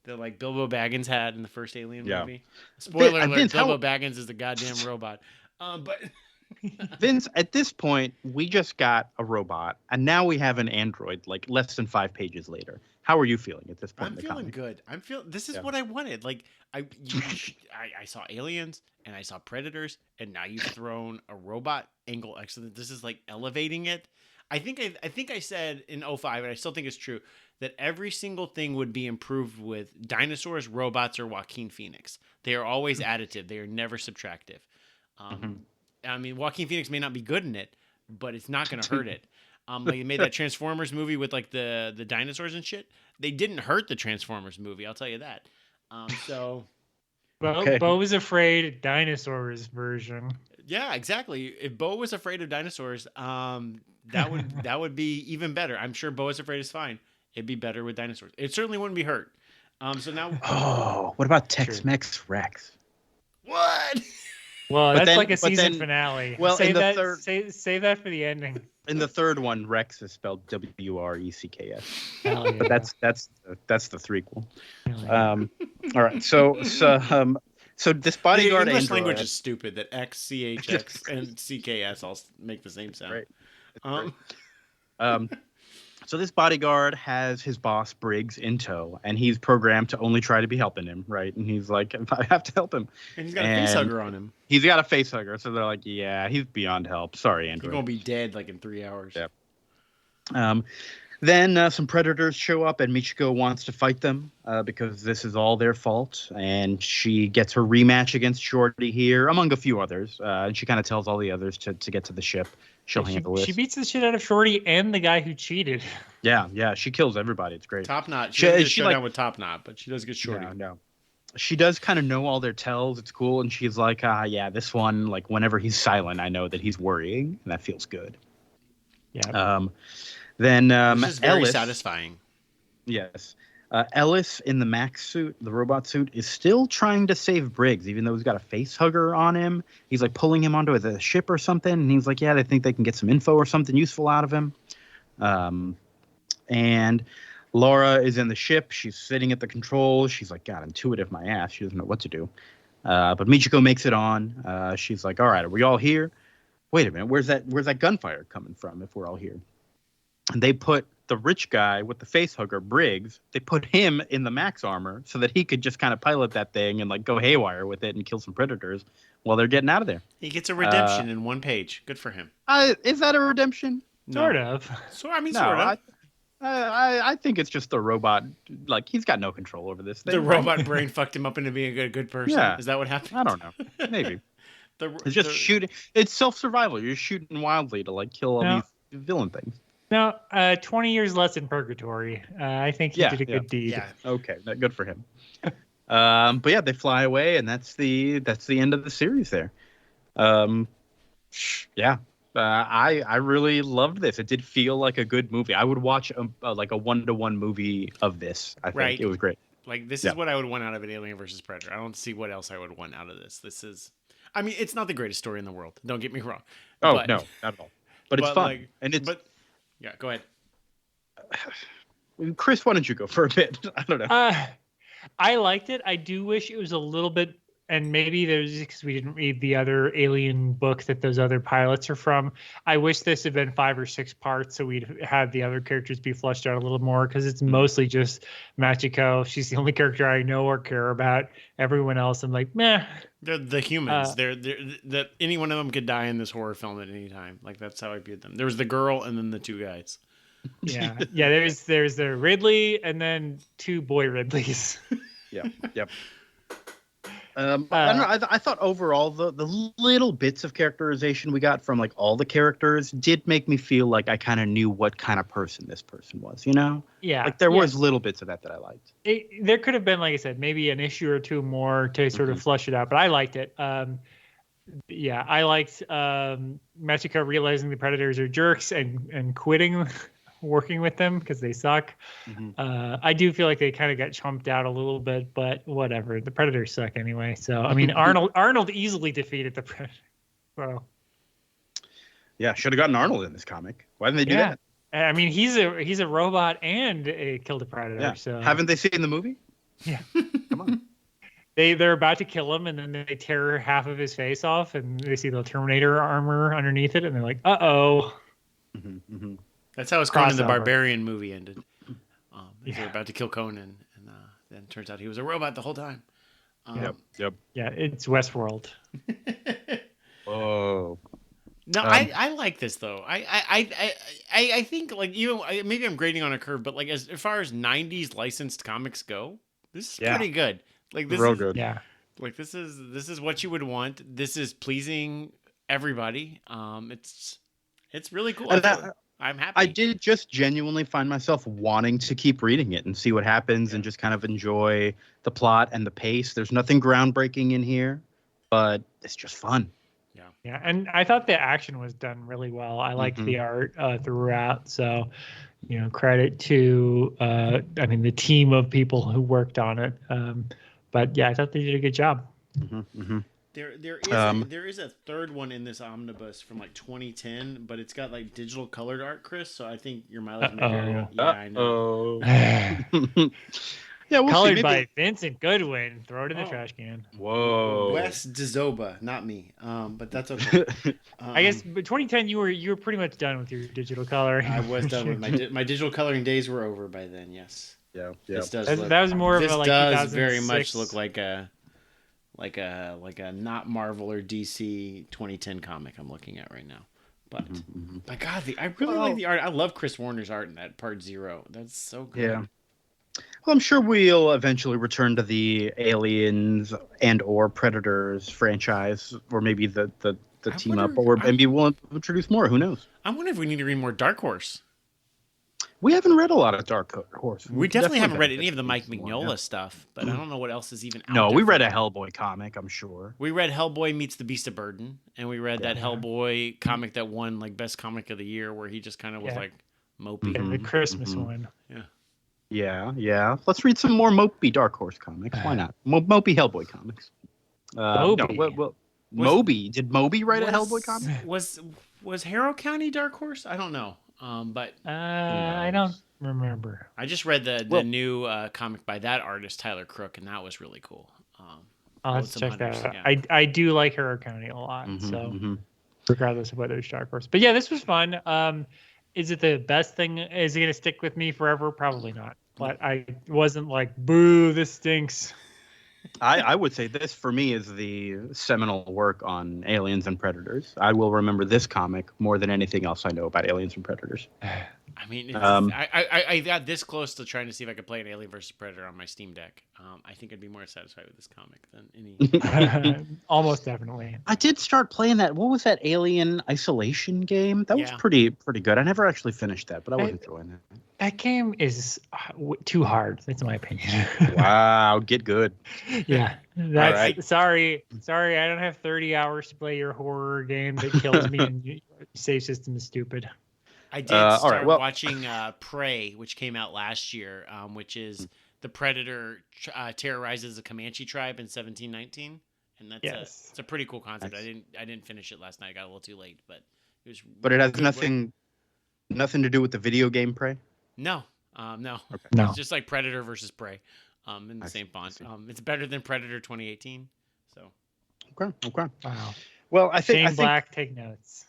Speaker 2: that like Bilbo Baggins had in the first Alien movie. Spoiler alert:
Speaker 1: Vince,
Speaker 2: Bilbo Baggins is the goddamn robot. But
Speaker 1: Vince, at this point, we just got a robot, and now we have an android. Like less than 5 pages later, how are you feeling at this point?
Speaker 2: I'm feeling good. This is what I wanted. Like I saw Aliens and I saw Predators, and now you've thrown a robot angle. Excellent. This is like elevating it. I think I said in 05, and I still think it's true, that every single thing would be improved with dinosaurs, robots, or Joaquin Phoenix. They are always additive. They are never subtractive. I mean, Joaquin Phoenix may not be good in it, but it's not going to hurt it. They made that Transformers movie with like the dinosaurs and shit. They didn't hurt the Transformers movie, I'll tell you that.
Speaker 3: Bo was afraid of dinosaurs version.
Speaker 2: Yeah, exactly. If Bo was afraid of dinosaurs, that would be even better. I'm sure Bo is afraid is fine. It'd be better with dinosaurs. It certainly wouldn't be hurt. So now.
Speaker 1: Oh, what about Tex-Mex Rex?
Speaker 2: What?
Speaker 3: Well, that's like a season finale. Well, save that for the ending.
Speaker 1: In the third one, Rex is spelled WRECKS.
Speaker 3: Yeah.
Speaker 1: But that's the threequel. All right, so this bodyguard
Speaker 2: the English
Speaker 1: android,
Speaker 2: language is stupid. That X, CHX, and CKS all make the same sound.
Speaker 1: Right. So this bodyguard has his boss Briggs in tow, and he's programmed to only try to be helping him, right? And he's like, I have to help him.
Speaker 2: And he's got a face hugger on him.
Speaker 1: He's got a face hugger, so they're like, yeah, he's beyond help. Sorry, Android.
Speaker 2: He's gonna be dead like in 3 hours.
Speaker 1: Yeah. Then some predators show up, and Michiko wants to fight them because this is all their fault. And she gets her rematch against Shorty here, among a few others. And she kind of tells all the others to get to the ship. She'll handle it.
Speaker 3: She beats the shit out of Shorty and the guy who cheated.
Speaker 1: Yeah. She kills everybody. It's great.
Speaker 2: Top Knot. She doesn't get showdown with Top Knot, but she does get Shorty.
Speaker 1: No. she does kind of know all their tells. It's cool, and she's like, yeah, this one, like whenever he's silent, I know that he's worrying, and that feels good.
Speaker 3: Yeah.
Speaker 1: Then
Speaker 2: Which is very
Speaker 1: Ellis,
Speaker 2: satisfying.
Speaker 1: yes. Ellis in the Max suit, the robot suit, is still trying to save Briggs, even though he's got a face hugger on him. He's like pulling him onto the ship or something, and he's like, yeah, they think they can get some info or something useful out of him. And Laura is in the ship. She's sitting at the controls. She's like, God, intuitive my ass. She doesn't know what to do. But Michiko makes it on. She's like, all right, are we all here? Wait a minute, where's that gunfire coming from if we're all here? And they put the rich guy with the face hugger, Briggs, they put him in the Max armor so that he could just kind of pilot that thing and like go haywire with it and kill some predators while they're getting out of there.
Speaker 2: He gets a redemption in one page. Good for him.
Speaker 1: Is that a redemption?
Speaker 3: Sort of.
Speaker 2: So I mean,
Speaker 1: No,
Speaker 2: sort of.
Speaker 1: I think it's just the robot. Like, he's got no control over this thing.
Speaker 2: The robot brain fucked him up into being a good person.
Speaker 1: Yeah.
Speaker 2: Is that what happened?
Speaker 1: I don't know. Maybe. It's just shooting. It's self-survival. You're shooting wildly to like kill all these villain things.
Speaker 3: No, 20 years less in purgatory. I think he did a good deed.
Speaker 1: Yeah. Okay. Good for him. But yeah, they fly away, and that's the end of the series there. Yeah. I really loved this. It did feel like a good movie. I would watch like a 1-to-1 movie of this. I think it was great.
Speaker 2: Like, this is what I would want out of an Alien versus Predator. I don't see what else I would want out of this. This is, I mean, it's not the greatest story in the world. Don't get me wrong.
Speaker 1: Oh, no, not at all. But it's fun.
Speaker 2: Yeah, go ahead.
Speaker 1: Chris, why don't you go for a bit? I don't know.
Speaker 3: I liked it. I do wish it was a little bit, and maybe there's because we didn't read the other Alien book that those other pilots are from. I wish this had been 5 or 6 parts so we'd had the other characters be fleshed out a little more, because it's mostly just Michiko. She's the only character I know or care about. Everyone else, I'm like, meh.
Speaker 2: They're the humans. They're that any one of them could die in this horror film at any time. Like, that's how I viewed them. There was the girl and then the 2 guys.
Speaker 3: Yeah. There's the Ridley and then 2 boy Ridleys.
Speaker 1: Yeah. Yep. I don't know. I thought overall the little bits of characterization we got from like all the characters did make me feel like I kind of knew what kind of person this person was, you know?
Speaker 3: Yeah.
Speaker 1: Like there was little bits of that I liked.
Speaker 3: There could have been, like I said, maybe an issue or 2 more to sort of flush it out, but I liked it. Yeah, I liked Michiko realizing the Predators are jerks and quitting working with them because they suck. I do feel like they kind of got chumped out a little bit, but whatever. The Predators suck anyway. So I mean, Arnold easily defeated the Predator. Well,
Speaker 1: yeah, should have gotten Arnold in this comic. Why didn't they do that?
Speaker 3: I mean, he's a robot and killed a Predator.
Speaker 1: Yeah.
Speaker 3: So
Speaker 1: haven't they seen the movie?
Speaker 3: Yeah,
Speaker 1: Come on.
Speaker 3: They're about to kill him, and then they tear half of his face off, and they see the Terminator armor underneath it, and they're like, "Uh-oh."
Speaker 2: That's how his Conan the Barbarian movie ended. They were about to kill Conan, and then it turns out he was a robot the whole time.
Speaker 1: Yep.
Speaker 3: Yeah, it's Westworld.
Speaker 1: Oh.
Speaker 2: No, I like this though. I think, like, even maybe I'm grading on a curve, but like as far as 90s licensed comics go, this is pretty good. Like, this is
Speaker 1: good.
Speaker 3: Yeah.
Speaker 2: Like, this is what you would want. This is pleasing everybody. It's really cool. I'm happy.
Speaker 1: I did just genuinely find myself wanting to keep reading it and see what happens and just kind of enjoy the plot and the pace. There's nothing groundbreaking in here, but it's just fun.
Speaker 3: Yeah, and I thought the action was done really well. I liked the art throughout. So, credit to the team of people who worked on it. But yeah, I thought they did a good job.
Speaker 2: There is a third one in this omnibus from like 2010, but it's got like digital colored art, Chris. So I think your mileage may vary. Yeah, I know.
Speaker 1: Yeah, we'll
Speaker 3: colored
Speaker 1: see.
Speaker 3: by Vincent Goodwin. Throw it in the trash can.
Speaker 1: Whoa.
Speaker 2: Wes Dzizoba, not me. But that's okay.
Speaker 3: I guess, but 2010, you were pretty much done with your digital coloring.
Speaker 2: I was done with my digital coloring days were over by then. Yes.
Speaker 1: Yeah.
Speaker 3: That was more of a like.
Speaker 2: This does very much look like a not Marvel or DC 2010 comic I'm looking at right now. But my God, I really like the art. I love Chris Warner's art in that Part 0. That's so good.
Speaker 1: Yeah. Well, I'm sure we'll eventually return to the Aliens and or Predators franchise, or maybe the team up, or maybe we'll introduce more. Who knows?
Speaker 2: I wonder if we need to read more Dark Horse.
Speaker 1: We haven't read a lot of Dark Horse.
Speaker 2: We definitely haven't read
Speaker 1: gotta
Speaker 2: any of the
Speaker 1: get
Speaker 2: Mike
Speaker 1: some more,
Speaker 2: Mignola
Speaker 1: yeah.
Speaker 2: stuff, but I don't know what else is even out
Speaker 1: No,
Speaker 2: there.
Speaker 1: we read a Hellboy comic, I'm sure.
Speaker 2: We read Hellboy Meets the Beast of Burden, and we read that
Speaker 1: Yeah.
Speaker 2: Hellboy comic that won like best comic of the year, where he just kind of was like mopey.
Speaker 3: And the Christmas one.
Speaker 1: Yeah. Let's read some more mopey Dark Horse comics. Why not? Mopey Hellboy comics.
Speaker 3: Moby.
Speaker 1: Moby. Did Moby write a Hellboy comic?
Speaker 2: Was Harrow County Dark Horse? I don't know. But
Speaker 3: I don't remember.
Speaker 2: I just read the new comic by that artist Tyler Crook, and that was really cool.
Speaker 3: I'll have to check that out. I do like Harrow County a lot, regardless of whether it's Dark Horse. But yeah, this was fun. Is it the best thing? Is it going to stick with me forever? Probably not. But I wasn't like, boo, this stinks.
Speaker 1: I would say this, for me, is the seminal work on Aliens and Predators. I will remember this comic more than anything else I know about Aliens and Predators.
Speaker 2: I mean, I got this close to trying to see if I could play an Alien vs. Predator on my Steam Deck. I think I'd be more satisfied with this comic than any.
Speaker 3: Almost definitely.
Speaker 1: I did start playing that. What was that Alien Isolation game? That was pretty good. I never actually finished that, but I was enjoying that.
Speaker 3: That game is too hard. That's my opinion.
Speaker 1: Wow, get good.
Speaker 3: Yeah, that's right. Sorry. I don't have 30 hours to play your horror game that kills me, and your save system is stupid.
Speaker 2: I did start watching Prey, which came out last year, which is the Predator terrorizes a Comanche tribe in 1719, and that's it's a pretty cool concept. Nice. I didn't finish it last night. I got a little too late, but it was. But
Speaker 1: it has nothing to do with the video game Prey.
Speaker 2: No.
Speaker 1: Okay.
Speaker 3: No.
Speaker 2: It's just like Predator versus Prey, in the same font. It's better than Predator 2018. So.
Speaker 1: Okay.
Speaker 3: Wow.
Speaker 1: Well, I think
Speaker 3: Shane Black, take notes.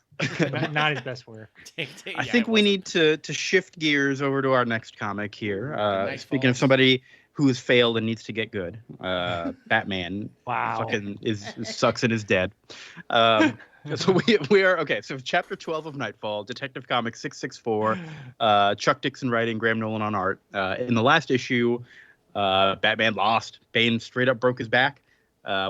Speaker 3: Not his best work.
Speaker 1: I think we need to shift gears over to our next comic here. Speaking of somebody who has failed and needs to get good, Batman.
Speaker 3: Wow.
Speaker 1: Fucking sucks and is dead. So we are okay. So chapter 12 of Knightfall, Detective Comics 664, Chuck Dixon writing, Graham Nolan on art. In the last issue, Batman lost. Bane straight up broke his back.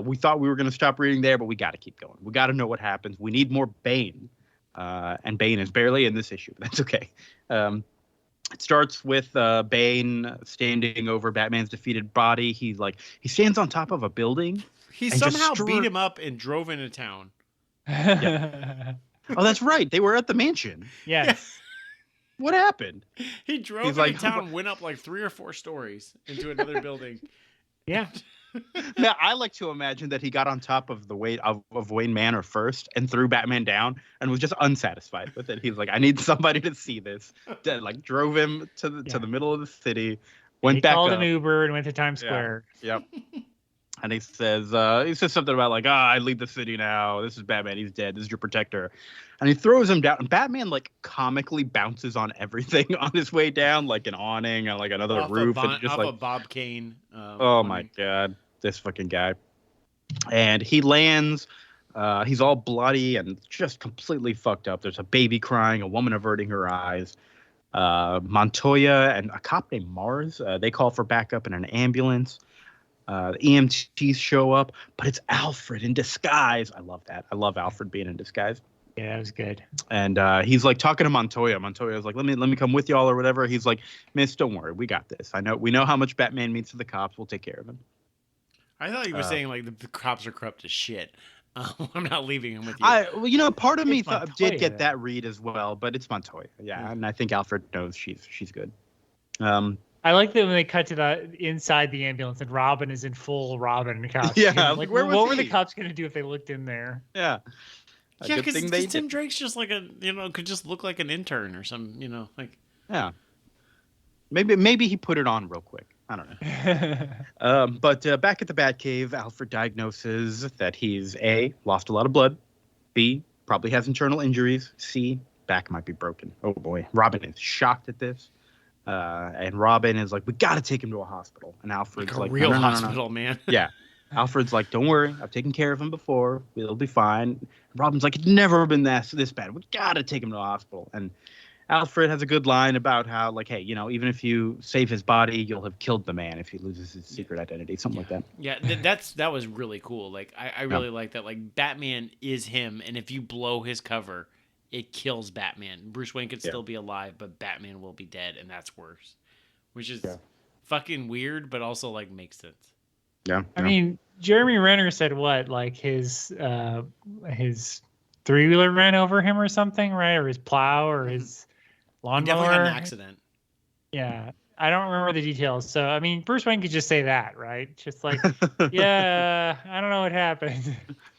Speaker 1: We thought we were going to stop reading there, but we got to keep going. We got to know what happens. We need more Bane. And Bane is barely in this issue. That's okay. It starts with Bane standing over Batman's defeated body. He stands on top of a building.
Speaker 2: He somehow beat him up and drove into town.
Speaker 1: Yeah. Oh, that's right. They were at the mansion.
Speaker 3: Yes.
Speaker 2: Yeah.
Speaker 1: What happened?
Speaker 2: He drove into town, went up like 3 or 4 stories into another building.
Speaker 3: Yeah.
Speaker 1: Now, I like to imagine that he got on top of the weight of Wayne Manor first and threw Batman down and was just unsatisfied with it. He's like, I need somebody to see this. Like, drove him to the middle of the city, went back up.
Speaker 3: He called an Uber and went to Times Square.
Speaker 1: Yep. And he says something about like, I lead the city now. This is Batman. He's dead. This is your protector. And he throws him down. And Batman like comically bounces on everything on his way down, like an awning and like another roof. And just
Speaker 2: off of Bob Kane.
Speaker 1: Oh my God, this fucking guy. And he lands. He's all bloody and just completely fucked up. There's a baby crying, a woman averting her eyes. Montoya and a cop named Mars. They call for backup in an ambulance. The EMTs show up, but it's Alfred in disguise. I love that. I love Alfred being in disguise.
Speaker 3: Yeah, that was good.
Speaker 1: And he's like talking to Montoya. Montoya's like, let me come with y'all or whatever. He's like, Miss, don't worry, we got this. We know how much Batman means to the cops. We'll take care of him.
Speaker 2: I thought he was saying like the cops are corrupt as shit. I'm not leaving him with you.
Speaker 1: Part of me did get that read as well, but it's Montoya. Yeah, and I think Alfred knows she's good.
Speaker 3: I like that when they cut to the inside the ambulance and Robin is in full Robin costume.
Speaker 1: Yeah,
Speaker 3: like what were the cops going to do if they looked in there?
Speaker 1: Yeah.
Speaker 2: Yeah, because Tim Drake's just like could just look like an intern or some, like.
Speaker 1: Yeah. Maybe he put it on real quick. I don't know. But back at the Batcave, Alfred diagnoses that he's A, lost a lot of blood, B, probably has internal injuries, C, back might be broken. Oh boy. Robin is shocked at this. And Robin is like, we got to take him to a hospital. And Alfred's like,
Speaker 2: real hospital, man.
Speaker 1: Yeah. Alfred's like, don't worry. I've taken care of him before. It'll be fine. And Robin's like, it's never been this bad. We got to take him to a hospital. And Alfred has a good line about how, like, hey, even if you save his body, you'll have killed the man if he loses his secret identity, something like that.
Speaker 2: Yeah, that was really cool. Like, I really like that. Like, Batman is him, and if you blow his cover, it kills Batman. Bruce Wayne could still be alive, but Batman will be dead, and that's worse. Which is fucking weird, but also like makes sense.
Speaker 1: Yeah.
Speaker 3: I mean, Jeremy Renner said what, like his three-wheeler ran over him or something, right? Or his plow or his lawnmower.
Speaker 2: He definitely had an accident.
Speaker 3: Yeah. I don't remember the details. So, I mean, Bruce Wayne could just say that, right? Just like, yeah, I don't know what happened.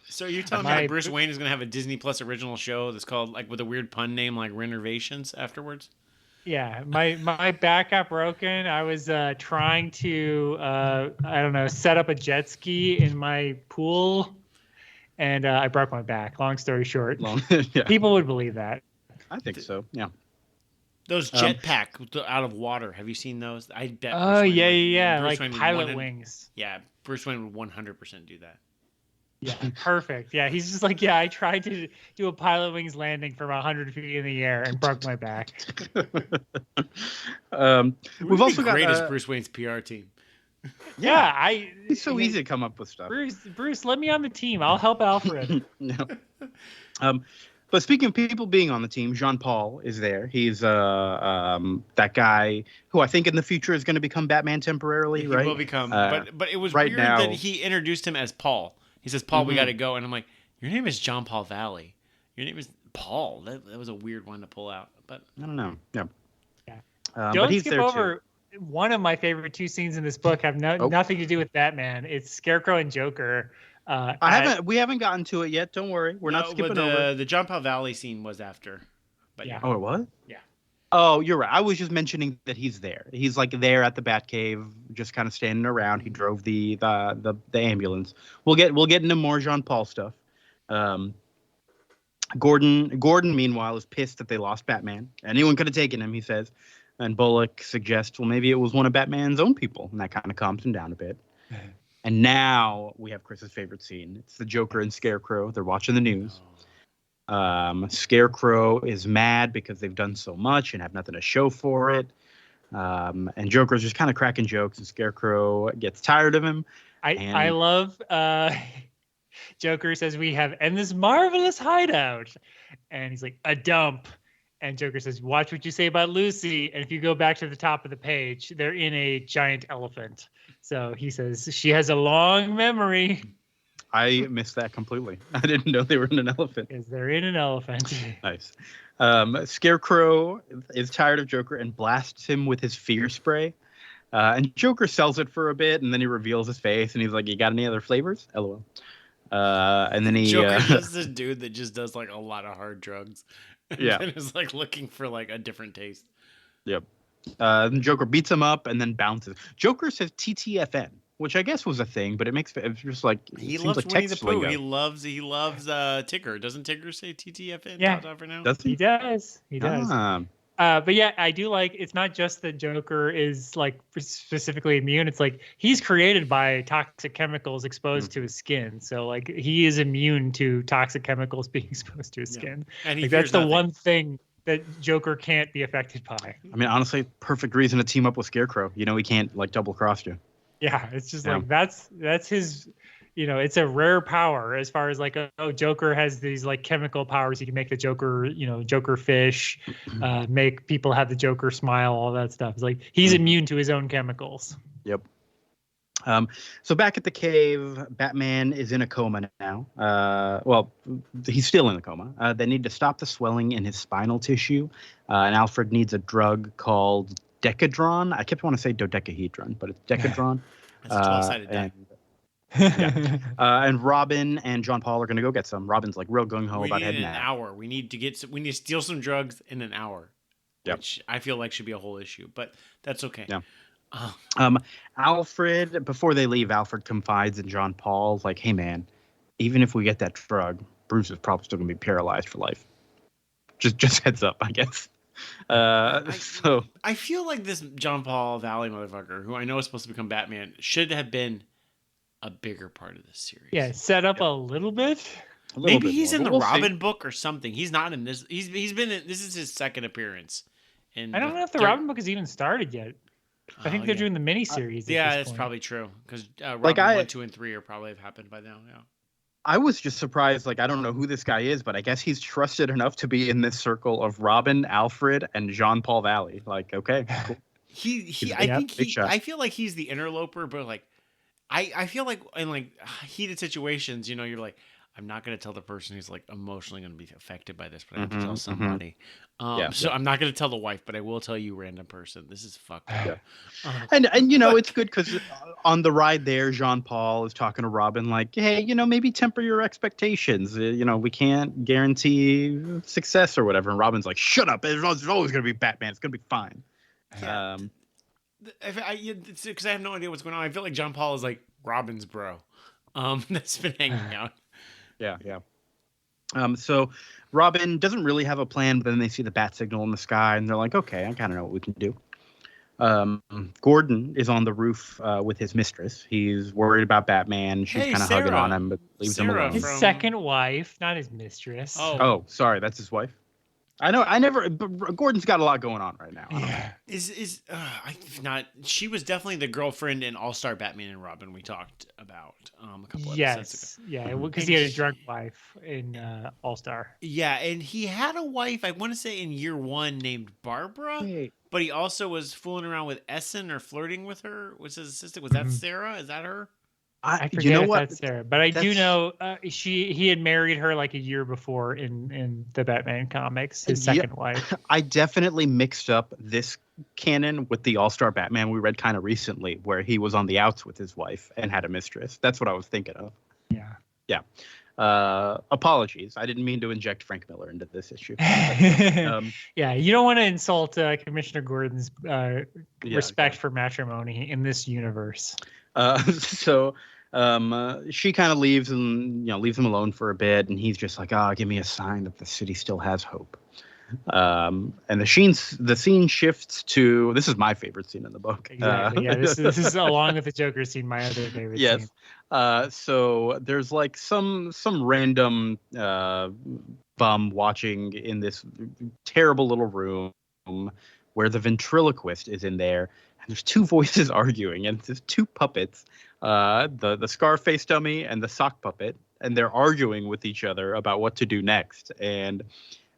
Speaker 2: So you're telling me that Bruce Wayne is going to have a Disney Plus original show that's called, like, with a weird pun name like Renovations afterwards?
Speaker 3: Yeah, my back got broken. I was trying to, I don't know, set up a jet ski in my pool, and I broke my back. Long story short. People would believe that.
Speaker 1: I think so, yeah.
Speaker 2: Those jetpack out of water. Have you seen those? I bet.
Speaker 3: Oh, yeah. Like pilot wings.
Speaker 2: Yeah, Bruce Wayne would 100% do that.
Speaker 3: Yeah, perfect. Yeah, he's just like, yeah, I tried to do a pilot wings landing from 100 feet in the air and broke my back.
Speaker 1: We've also got
Speaker 2: greatest Bruce Wayne's PR team.
Speaker 3: Yeah,
Speaker 1: it's so easy to come up with stuff.
Speaker 3: Bruce, let me on the team. I'll help Alfred.
Speaker 1: But speaking of people being on the team, Jean Paul is there. He's that guy who I think in the future is going to become Batman temporarily, right?
Speaker 2: He will become. But it was right weird now, that he introduced him as Paul. He says, Paul, we got to go. And I'm like, your name is John Paul Valley. Your name is Paul. That was a weird one to pull out. But
Speaker 1: I don't know. Yeah.
Speaker 3: Don't
Speaker 1: but he's
Speaker 3: skip
Speaker 1: there
Speaker 3: over
Speaker 1: too.
Speaker 3: One of my favorite two scenes in this book have nothing to do with Batman. It's Scarecrow and Joker.
Speaker 1: We haven't gotten to it yet. Don't worry. We're not skipping over.
Speaker 2: The John Paul Valley scene was after. But
Speaker 3: yeah.
Speaker 1: Oh, it was?
Speaker 2: Yeah.
Speaker 1: Oh, you're right. I was just mentioning that he's there. He's like there at the Batcave, just kind of standing around. He drove the ambulance. We'll get into more Jean Paul stuff. Gordon, meanwhile, is pissed that they lost Batman. Anyone could have taken him, he says. And Bullock suggests, well, maybe it was one of Batman's own people, and that kind of calms him down a bit. And now we have Chris's favorite scene. It's the Joker and Scarecrow. They're watching the news. Scarecrow is mad because they've done so much and have nothing to show for it. And Joker's just kind of cracking jokes, and Scarecrow gets tired of him.
Speaker 3: I love Joker says we have and this marvelous hideout, and he's like, a dump. And Joker says, watch what you say about Lucy. And if you go back to the top of the page, they're in a giant elephant. So he says she has a long memory.
Speaker 1: I missed that completely. I didn't know they were in an elephant.
Speaker 3: Because they're in an elephant.
Speaker 1: Nice. Scarecrow is tired of Joker and blasts him with his fear spray. And Joker sells it for a bit, and then he reveals his face, and he's like, you got any other flavors? LOL. And then he...
Speaker 2: Joker's just this dude that just does like a lot of hard drugs.
Speaker 1: Yeah.
Speaker 2: And is like looking for like a different taste.
Speaker 1: Yep. Joker beats him up and then bounces. Joker says TTFN, which I guess was a thing, but it's just like
Speaker 2: he loves like Winnie the Pooh. He loves Tigger. Doesn't Tigger say TTFN?
Speaker 3: Yeah,
Speaker 2: for now?
Speaker 1: Does he?
Speaker 3: He does. But yeah, I do like, it's not just that Joker is like specifically immune. It's like he's created by toxic chemicals exposed to his skin. So like he is immune to toxic chemicals being exposed to his skin. And like, that's the one thing that Joker can't be affected by.
Speaker 1: I mean, honestly, perfect reason to team up with Scarecrow. You know, he can't like double cross you.
Speaker 3: Yeah, it's just like that's his, you know, it's a rare power as far as like, Joker has these like chemical powers. He can make the Joker, Joker fish, make people have the Joker smile, all that stuff. It's like he's immune to his own chemicals.
Speaker 1: Yep. So back at the cave, Batman is in a coma now. Well, he's still in a coma. They need to stop the swelling in his spinal tissue, and Alfred needs a drug called Decadron. I kept wanting to say dodecahedron, but it's Decadron.
Speaker 2: That's a 12-sided die.
Speaker 1: And Robin and John Paul are going to go get some. Robin's like real gung-ho about heading out.
Speaker 2: We need an hour. We need to steal some drugs in an hour, which I feel like should be a whole issue, but that's okay.
Speaker 1: Yeah. Alfred, before they leave, Alfred confides in John Paul, like, hey man, even if we get that drug, Bruce is probably still gonna be paralyzed for life. Just heads up, I guess. So
Speaker 2: I feel like this John Paul Valley motherfucker, who I know is supposed to become Batman, should have been a bigger part of this series.
Speaker 3: Yeah, set up a little bit.
Speaker 2: Maybe he's in the Robin book or something. He's not in this. He's been in, this is his second appearance.
Speaker 3: I don't know if the Robin book has even started yet. I think they're doing the miniseries.
Speaker 2: Yeah, that's probably true because Robin 1, 2, and 3 are probably have happened by now. Yeah.
Speaker 1: I was just surprised. Like, I don't know who this guy is, but I guess he's trusted enough to be in this circle of Robin, Alfred, and Jean-Paul Valley. Like, okay, cool.
Speaker 2: I feel like he's the interloper, but like, I feel like in like heated situations, you know, you're like, I'm not going to tell the person who's like emotionally going to be affected by this, but I have to tell somebody. So I'm not going to tell the wife, but I will tell you, random person. This is fucked up.
Speaker 1: And you know, it's good because on the ride there, Jean-Paul is talking to Robin like, hey, you know, maybe temper your expectations. You know, we can't guarantee success or whatever. And Robin's like, shut up. There's always going to be Batman. It's going to be fine.
Speaker 2: Yeah. Because I have no idea what's going on. I feel like John Paul is like Robin's bro. That's been hanging out.
Speaker 1: Yeah. So Robin doesn't really have a plan, but then they see the bat signal in the sky, and they're like, okay, I kind of know what we can do. Gordon is on the roof with his mistress. He's worried about Batman. She's kind of hugging on him, but leaves him alone.
Speaker 3: His second wife, not his mistress.
Speaker 1: Oh, sorry, that's his wife. I know. But Gordon's got a lot going on right now.
Speaker 3: Yeah.
Speaker 2: She was definitely the girlfriend in All-Star Batman and Robin we talked about a couple episodes ago.
Speaker 3: Yeah, because he had a drunk wife in All-Star.
Speaker 2: Yeah, and he had a wife, I want to say in year one, named Barbara, but he also was fooling around with Essen or flirting with her. Was his assistant? Was that Sarah? Is that her?
Speaker 3: I forget if that's Sarah, but I do know he had married her like a year before in the Batman comics, his second wife.
Speaker 1: I definitely mixed up this canon with the All-Star Batman we read kind of recently, where he was on the outs with his wife and had a mistress. That's what I was thinking of. Yeah. Apologies. I didn't mean to inject Frank Miller into this issue.
Speaker 3: Yeah, you don't want to insult Commissioner Gordon's respect for matrimony in this universe.
Speaker 1: So she kind of leaves and leaves him alone for a bit, and he's just like, give me a sign that the city still has hope. And the scene shifts to, this is my favorite scene in the book.
Speaker 3: Exactly. Yeah, this is along with the Joker scene, my other favorite scene.
Speaker 1: So there's like some random bum watching in this terrible little room where the ventriloquist is in there. There's two voices arguing, and there's two puppets, the Scarface dummy and the sock puppet, and they're arguing with each other about what to do next. And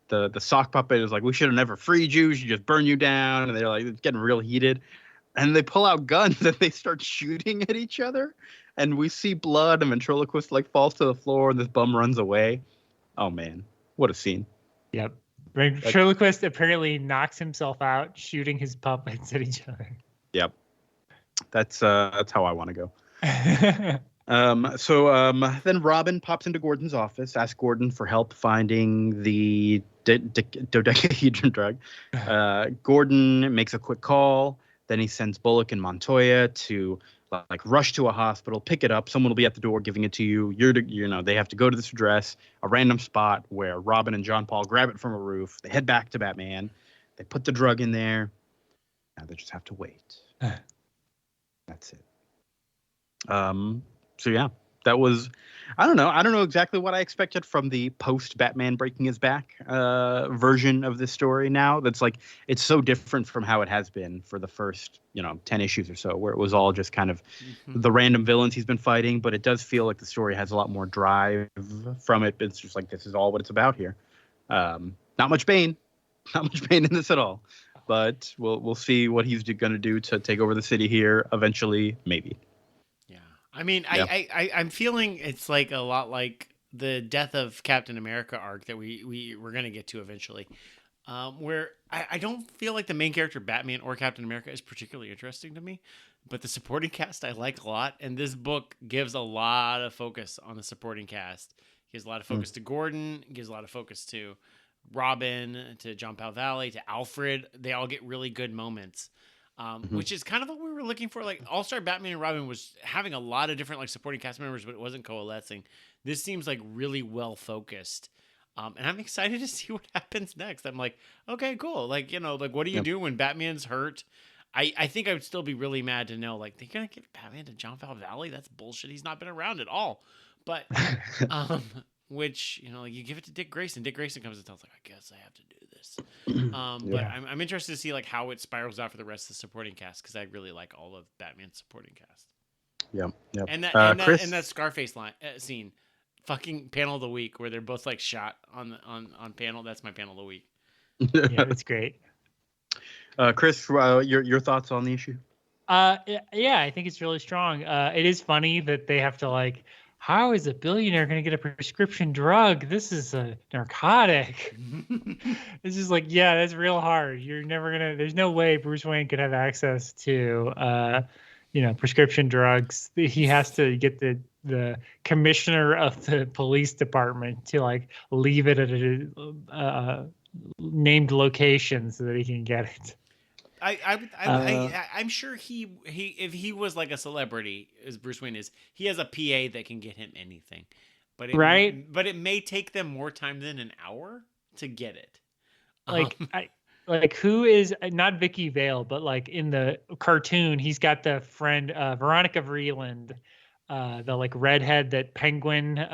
Speaker 1: the sock puppet is like, we should have never freed you. We should just burn you down. And they're like, it's getting real heated. And they pull out guns and they start shooting at each other. And we see blood, and ventriloquist like falls to the floor, and this bum runs away. Oh man, what a scene!
Speaker 3: Yep. Ventriloquist apparently knocks himself out shooting his puppets at each other.
Speaker 1: Yep. That's how I want to go. So then Robin pops into Gordon's office, asks Gordon for help finding the dodecahedron drug. Gordon makes a quick call. Then he sends Bullock and Montoya to like rush to a hospital, pick it up. Someone will be at the door giving it to you. They have to go to this address, a random spot where Robin and John Paul grab it from a roof. They head back to Batman. They put the drug in there. Now they just have to wait. That's it. So yeah, that was, I don't know exactly what I expected from the post Batman breaking his back version of this story now. That's like, it's so different from how it has been for the first 10 issues or so, where it was all just kind of the random villains he's been fighting. But it does feel like the story has a lot more drive from it. It's just like, this is all what it's about here. Not much Bane in this at all. But we'll see what he's going to do to take over the city here eventually, maybe.
Speaker 2: Yeah, I mean, yeah. I'm feeling it's like a lot like the Death of Captain America arc that we're going to get to eventually, where I don't feel like the main character Batman or Captain America is particularly interesting to me, but the supporting cast I like a lot, and this book gives a lot of focus on the supporting cast. Gives a lot of focus to Gordon, gives a lot of focus to Robin, to John Paul Valley, to Alfred. They all get really good moments, which is kind of what we were looking for. Like All-Star Batman and Robin was having a lot of different like supporting cast members, but it wasn't coalescing. This seems like really well focused, and I'm excited to see what happens next. I'm like, okay, cool. Like what do you do when Batman's hurt? I think I would still be really mad to know like they're gonna give Batman to John Paul Valley. That's bullshit. He's not been around at all. But which you give it to Dick Grayson. Dick Grayson comes and tells like, I guess I have to do this. But I'm interested to see like how it spirals out for the rest of the supporting cast, because I really like all of Batman's supporting cast.
Speaker 1: Yeah.
Speaker 2: And that Scarface scene fucking panel of the week where they're both like shot on panel. That's my panel of the week.
Speaker 3: Yeah, it's great.
Speaker 1: Chris, your thoughts on the issue?
Speaker 3: Yeah, I think it's really strong. It is funny that they have to like, how is a billionaire going to get a prescription drug? This is a narcotic. It's just like, yeah, that's real hard. You're never gonna. There's no way Bruce Wayne could have access to, prescription drugs. He has to get the commissioner of the police department to like leave it at a named location so that he can get it.
Speaker 2: I'm sure he if he was like a celebrity as Bruce Wayne is, he has a PA that can get him anything, but it may take them more time than an hour to get it.
Speaker 3: Like who is not Vicky Vale, but like in the cartoon, he's got the friend Veronica Vreeland, the like redhead that Penguin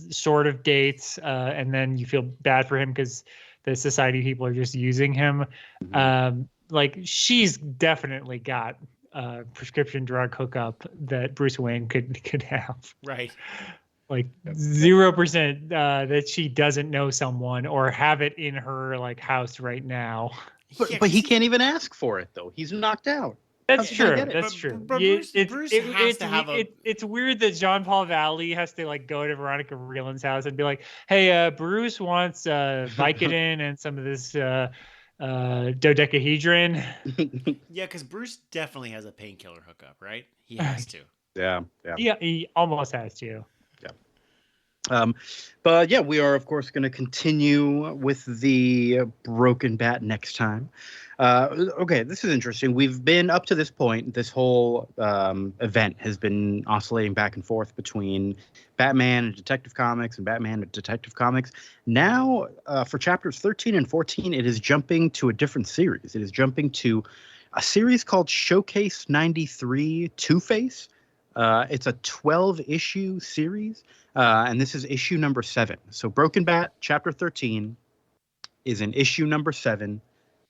Speaker 3: sort of dates, and then you feel bad for him because the society people are just using him.
Speaker 1: Mm-hmm.
Speaker 3: Like she's definitely got a prescription drug hookup that Bruce Wayne could have.
Speaker 2: Right.
Speaker 3: Like 0% that she doesn't know someone or have it in her like house right now.
Speaker 1: But he can't even ask for it though. He's knocked out.
Speaker 3: That's true. That's true.
Speaker 2: But Bruce has to have
Speaker 3: it's weird that Jean Paul Valley has to like go to Veronica Vreeland's house and be like, "Hey, Bruce wants Vicodin and some of this dodecahedron."
Speaker 2: Yeah, because Bruce definitely has a painkiller hookup, right? He has to.
Speaker 1: Yeah,
Speaker 3: he almost has to.
Speaker 1: But yeah, we are of course going to continue with the Broken Bat next time. Okay, this is interesting. We've been up to this point. This whole event has been oscillating back and forth between Batman and Detective Comics and Batman and Detective Comics. Now, for chapters 13 and 14, it is jumping to a different series. It is jumping to a series called Showcase 93 Two-Face. It's a 12-issue series, and this is issue number 7. So Broken Bat, chapter 13, is in issue number 7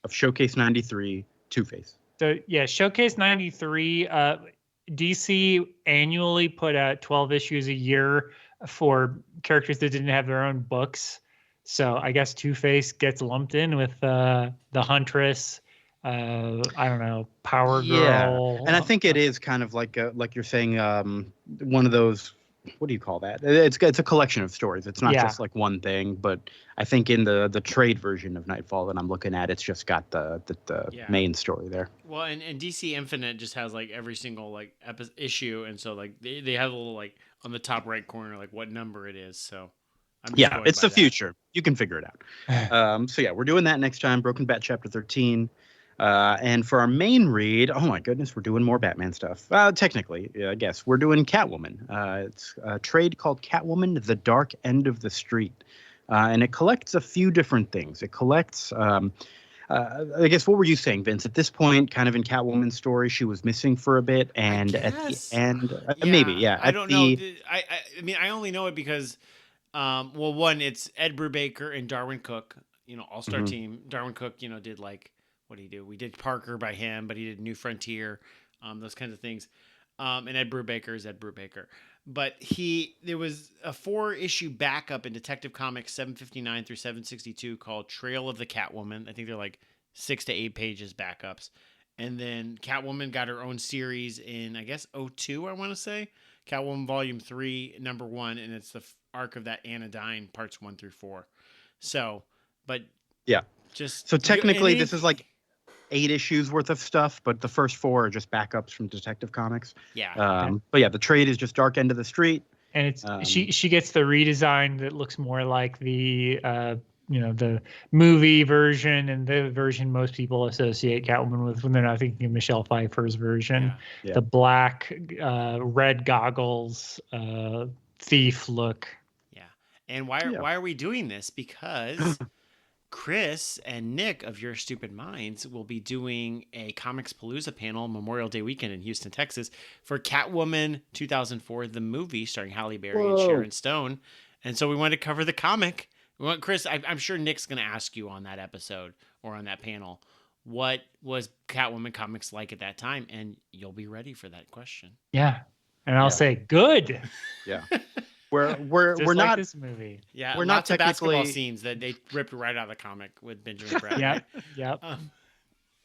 Speaker 1: of Showcase 93, Two-Face.
Speaker 3: So, yeah, Showcase 93, DC annually put out 12 issues a year for characters that didn't have their own books. So I guess Two-Face gets lumped in with the Huntress, I don't know, Power Girl.
Speaker 1: And I think it is kind of like you're saying, one of those, what do you call that? It's a collection of stories. It's not just like one thing, but I think in the trade version of Knightfall that I'm looking at, it's just got the main story there.
Speaker 2: Well, and DC Infinite just has like every single like issue, and so like they have a little like on the top right corner like what number it is. So
Speaker 1: it's the future. You can figure it out. So yeah, we're doing that next time. Broken Bat chapter 13. And for our main read, oh my goodness, we're doing more Batman stuff. Technically, I guess we're doing Catwoman. It's a trade called Catwoman: The Dark End of the Street, and it collects a few different things. It collects, I guess, what were you saying, Vince? At this point, kind of in Catwoman's story, she was missing for a bit, and at the end, maybe, I don't know.
Speaker 2: I mean, I only know it because, well, one, it's Ed Brubaker and Darwyn Cooke, all-star team. Darwyn Cooke, did like. What did he do? We did Parker by him, but he did New Frontier, those kinds of things. And Ed Brubaker is Ed Brubaker. But there was a 4-issue backup in Detective Comics 759 through 762 called Trail of the Catwoman. I think they're like 6 to 8 pages backups. And then Catwoman got her own series in, I guess, 02, I want to say. Catwoman Volume 3, number 1, and it's the arc of that Anodyne, parts 1 through 4. So, but...
Speaker 1: Yeah. So technically, this is like 8 issues worth of stuff, but the first 4 are just backups from Detective Comics.
Speaker 2: Yeah.
Speaker 1: But yeah, the trade is just Dark End of the Street.
Speaker 3: And it's she gets the redesign that looks more like the the movie version and the version most people associate Catwoman with when they're not thinking of Michelle Pfeiffer's version. Yeah. The black, red goggles, thief look.
Speaker 2: Yeah. And why are we doing this? Because Chris and Nick of Your Stupid Minds will be doing a Comics Palooza panel Memorial Day weekend in Houston, Texas for Catwoman 2004, the movie starring Halle Berry and Sharon Stone. And so we wanted to cover the comic. Chris, I'm sure Nick's going to ask you on that episode or on that panel, what was Catwoman comics like at that time? And you'll be ready for that question.
Speaker 3: Yeah. And I'll say, good.
Speaker 1: Yeah. we're
Speaker 3: Just like
Speaker 1: not
Speaker 3: this movie.
Speaker 2: Yeah,
Speaker 1: we're not
Speaker 2: lots of basketball
Speaker 1: technically
Speaker 2: scenes that they ripped right out of the comic with Benjamin Bratt.
Speaker 3: Yep.
Speaker 2: Right?
Speaker 3: Yep.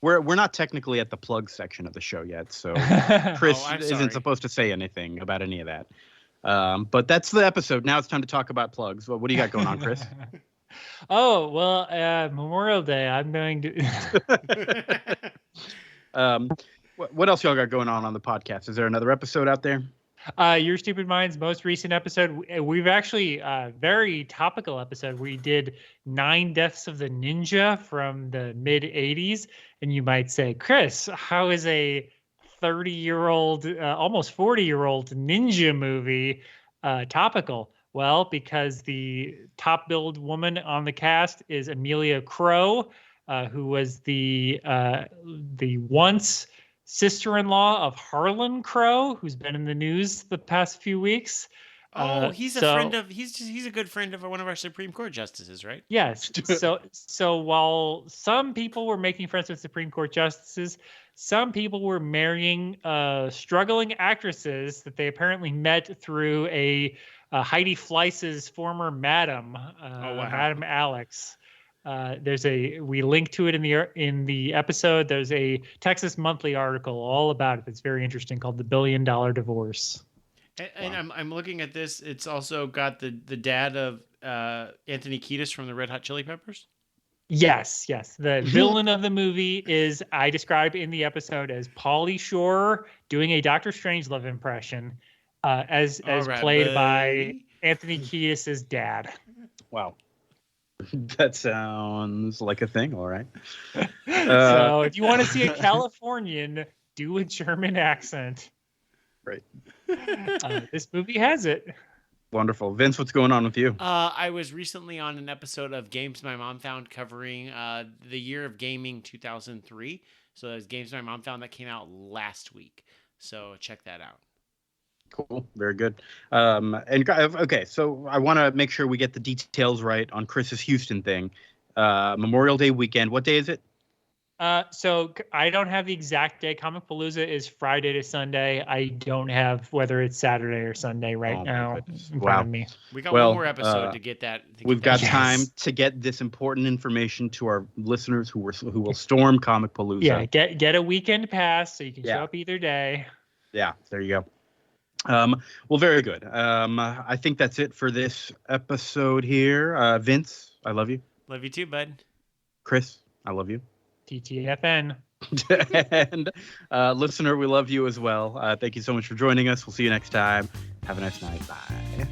Speaker 1: we're not technically at the plug section of the show yet, so Chris
Speaker 2: I'm
Speaker 1: isn't
Speaker 2: sorry.
Speaker 1: supposed to say anything about any of that. But that's the episode. Now it's time to talk about plugs. Well, what do you got going on, Chris?
Speaker 3: Oh, well, Memorial Day, I'm going to.
Speaker 1: What else y'all got going on the podcast? Is there another episode out there?
Speaker 3: Your Stupid Minds most recent episode. We've actually very topical episode. We did 9 Deaths of the Ninja from the mid 80s. And you might say, Chris, how is a 30-year-old, almost 40-year-old ninja movie topical? Well, because the top billed woman on the cast is Amelia Crowe, who was the once sister-in-law of Harlan Crowe, who's been in the news the past few weeks.
Speaker 2: He's a good friend of one of our Supreme Court justices, right?
Speaker 3: Yes. So while some people were making friends with Supreme Court justices, some people were marrying struggling actresses that they apparently met through a Heidi Fleiss's former madam, Madam Alex. We link to it in the episode. There's a Texas Monthly article all about it. That's very interesting, called "The $1 Billion Divorce."
Speaker 2: And I'm looking at this. It's also got the dad of Anthony Kiedis from the Red Hot Chili Peppers.
Speaker 3: Yes. The villain of the movie is, I describe in the episode as Pauly Shore doing a Doctor Strangelove impression, as played by Anthony Kiedis' dad.
Speaker 1: Wow. That sounds like a thing, all right.
Speaker 3: So if you want to see a Californian do a German accent,
Speaker 1: great.
Speaker 3: This movie has it.
Speaker 1: Wonderful. Vince, what's going on with you?
Speaker 2: I was recently on an episode of Games My Mom Found covering the year of gaming 2003. So there's Games My Mom Found that came out last week. So check that out.
Speaker 1: Cool. Very good. Okay, so I want to make sure we get the details right on Chris's Houston thing. Memorial Day weekend. What day is it?
Speaker 3: So I don't have the exact day. Comic Palooza is Friday to Sunday. I don't have whether it's Saturday or Sunday now in front of me.
Speaker 2: We got one more episode to get that.
Speaker 1: We've got time to get this important information to our listeners who will storm Comic Palooza.
Speaker 3: Yeah, get a weekend pass so you can show up either day.
Speaker 1: Yeah, there you go. Well, very good. I think that's it for this episode here. Vince, I love you.
Speaker 2: Love you too, bud.
Speaker 1: Chris, I love you.
Speaker 3: TTFN.
Speaker 1: And listener, we love you as well. Thank you so much for joining us. We'll see you next time. Have a nice night. Bye.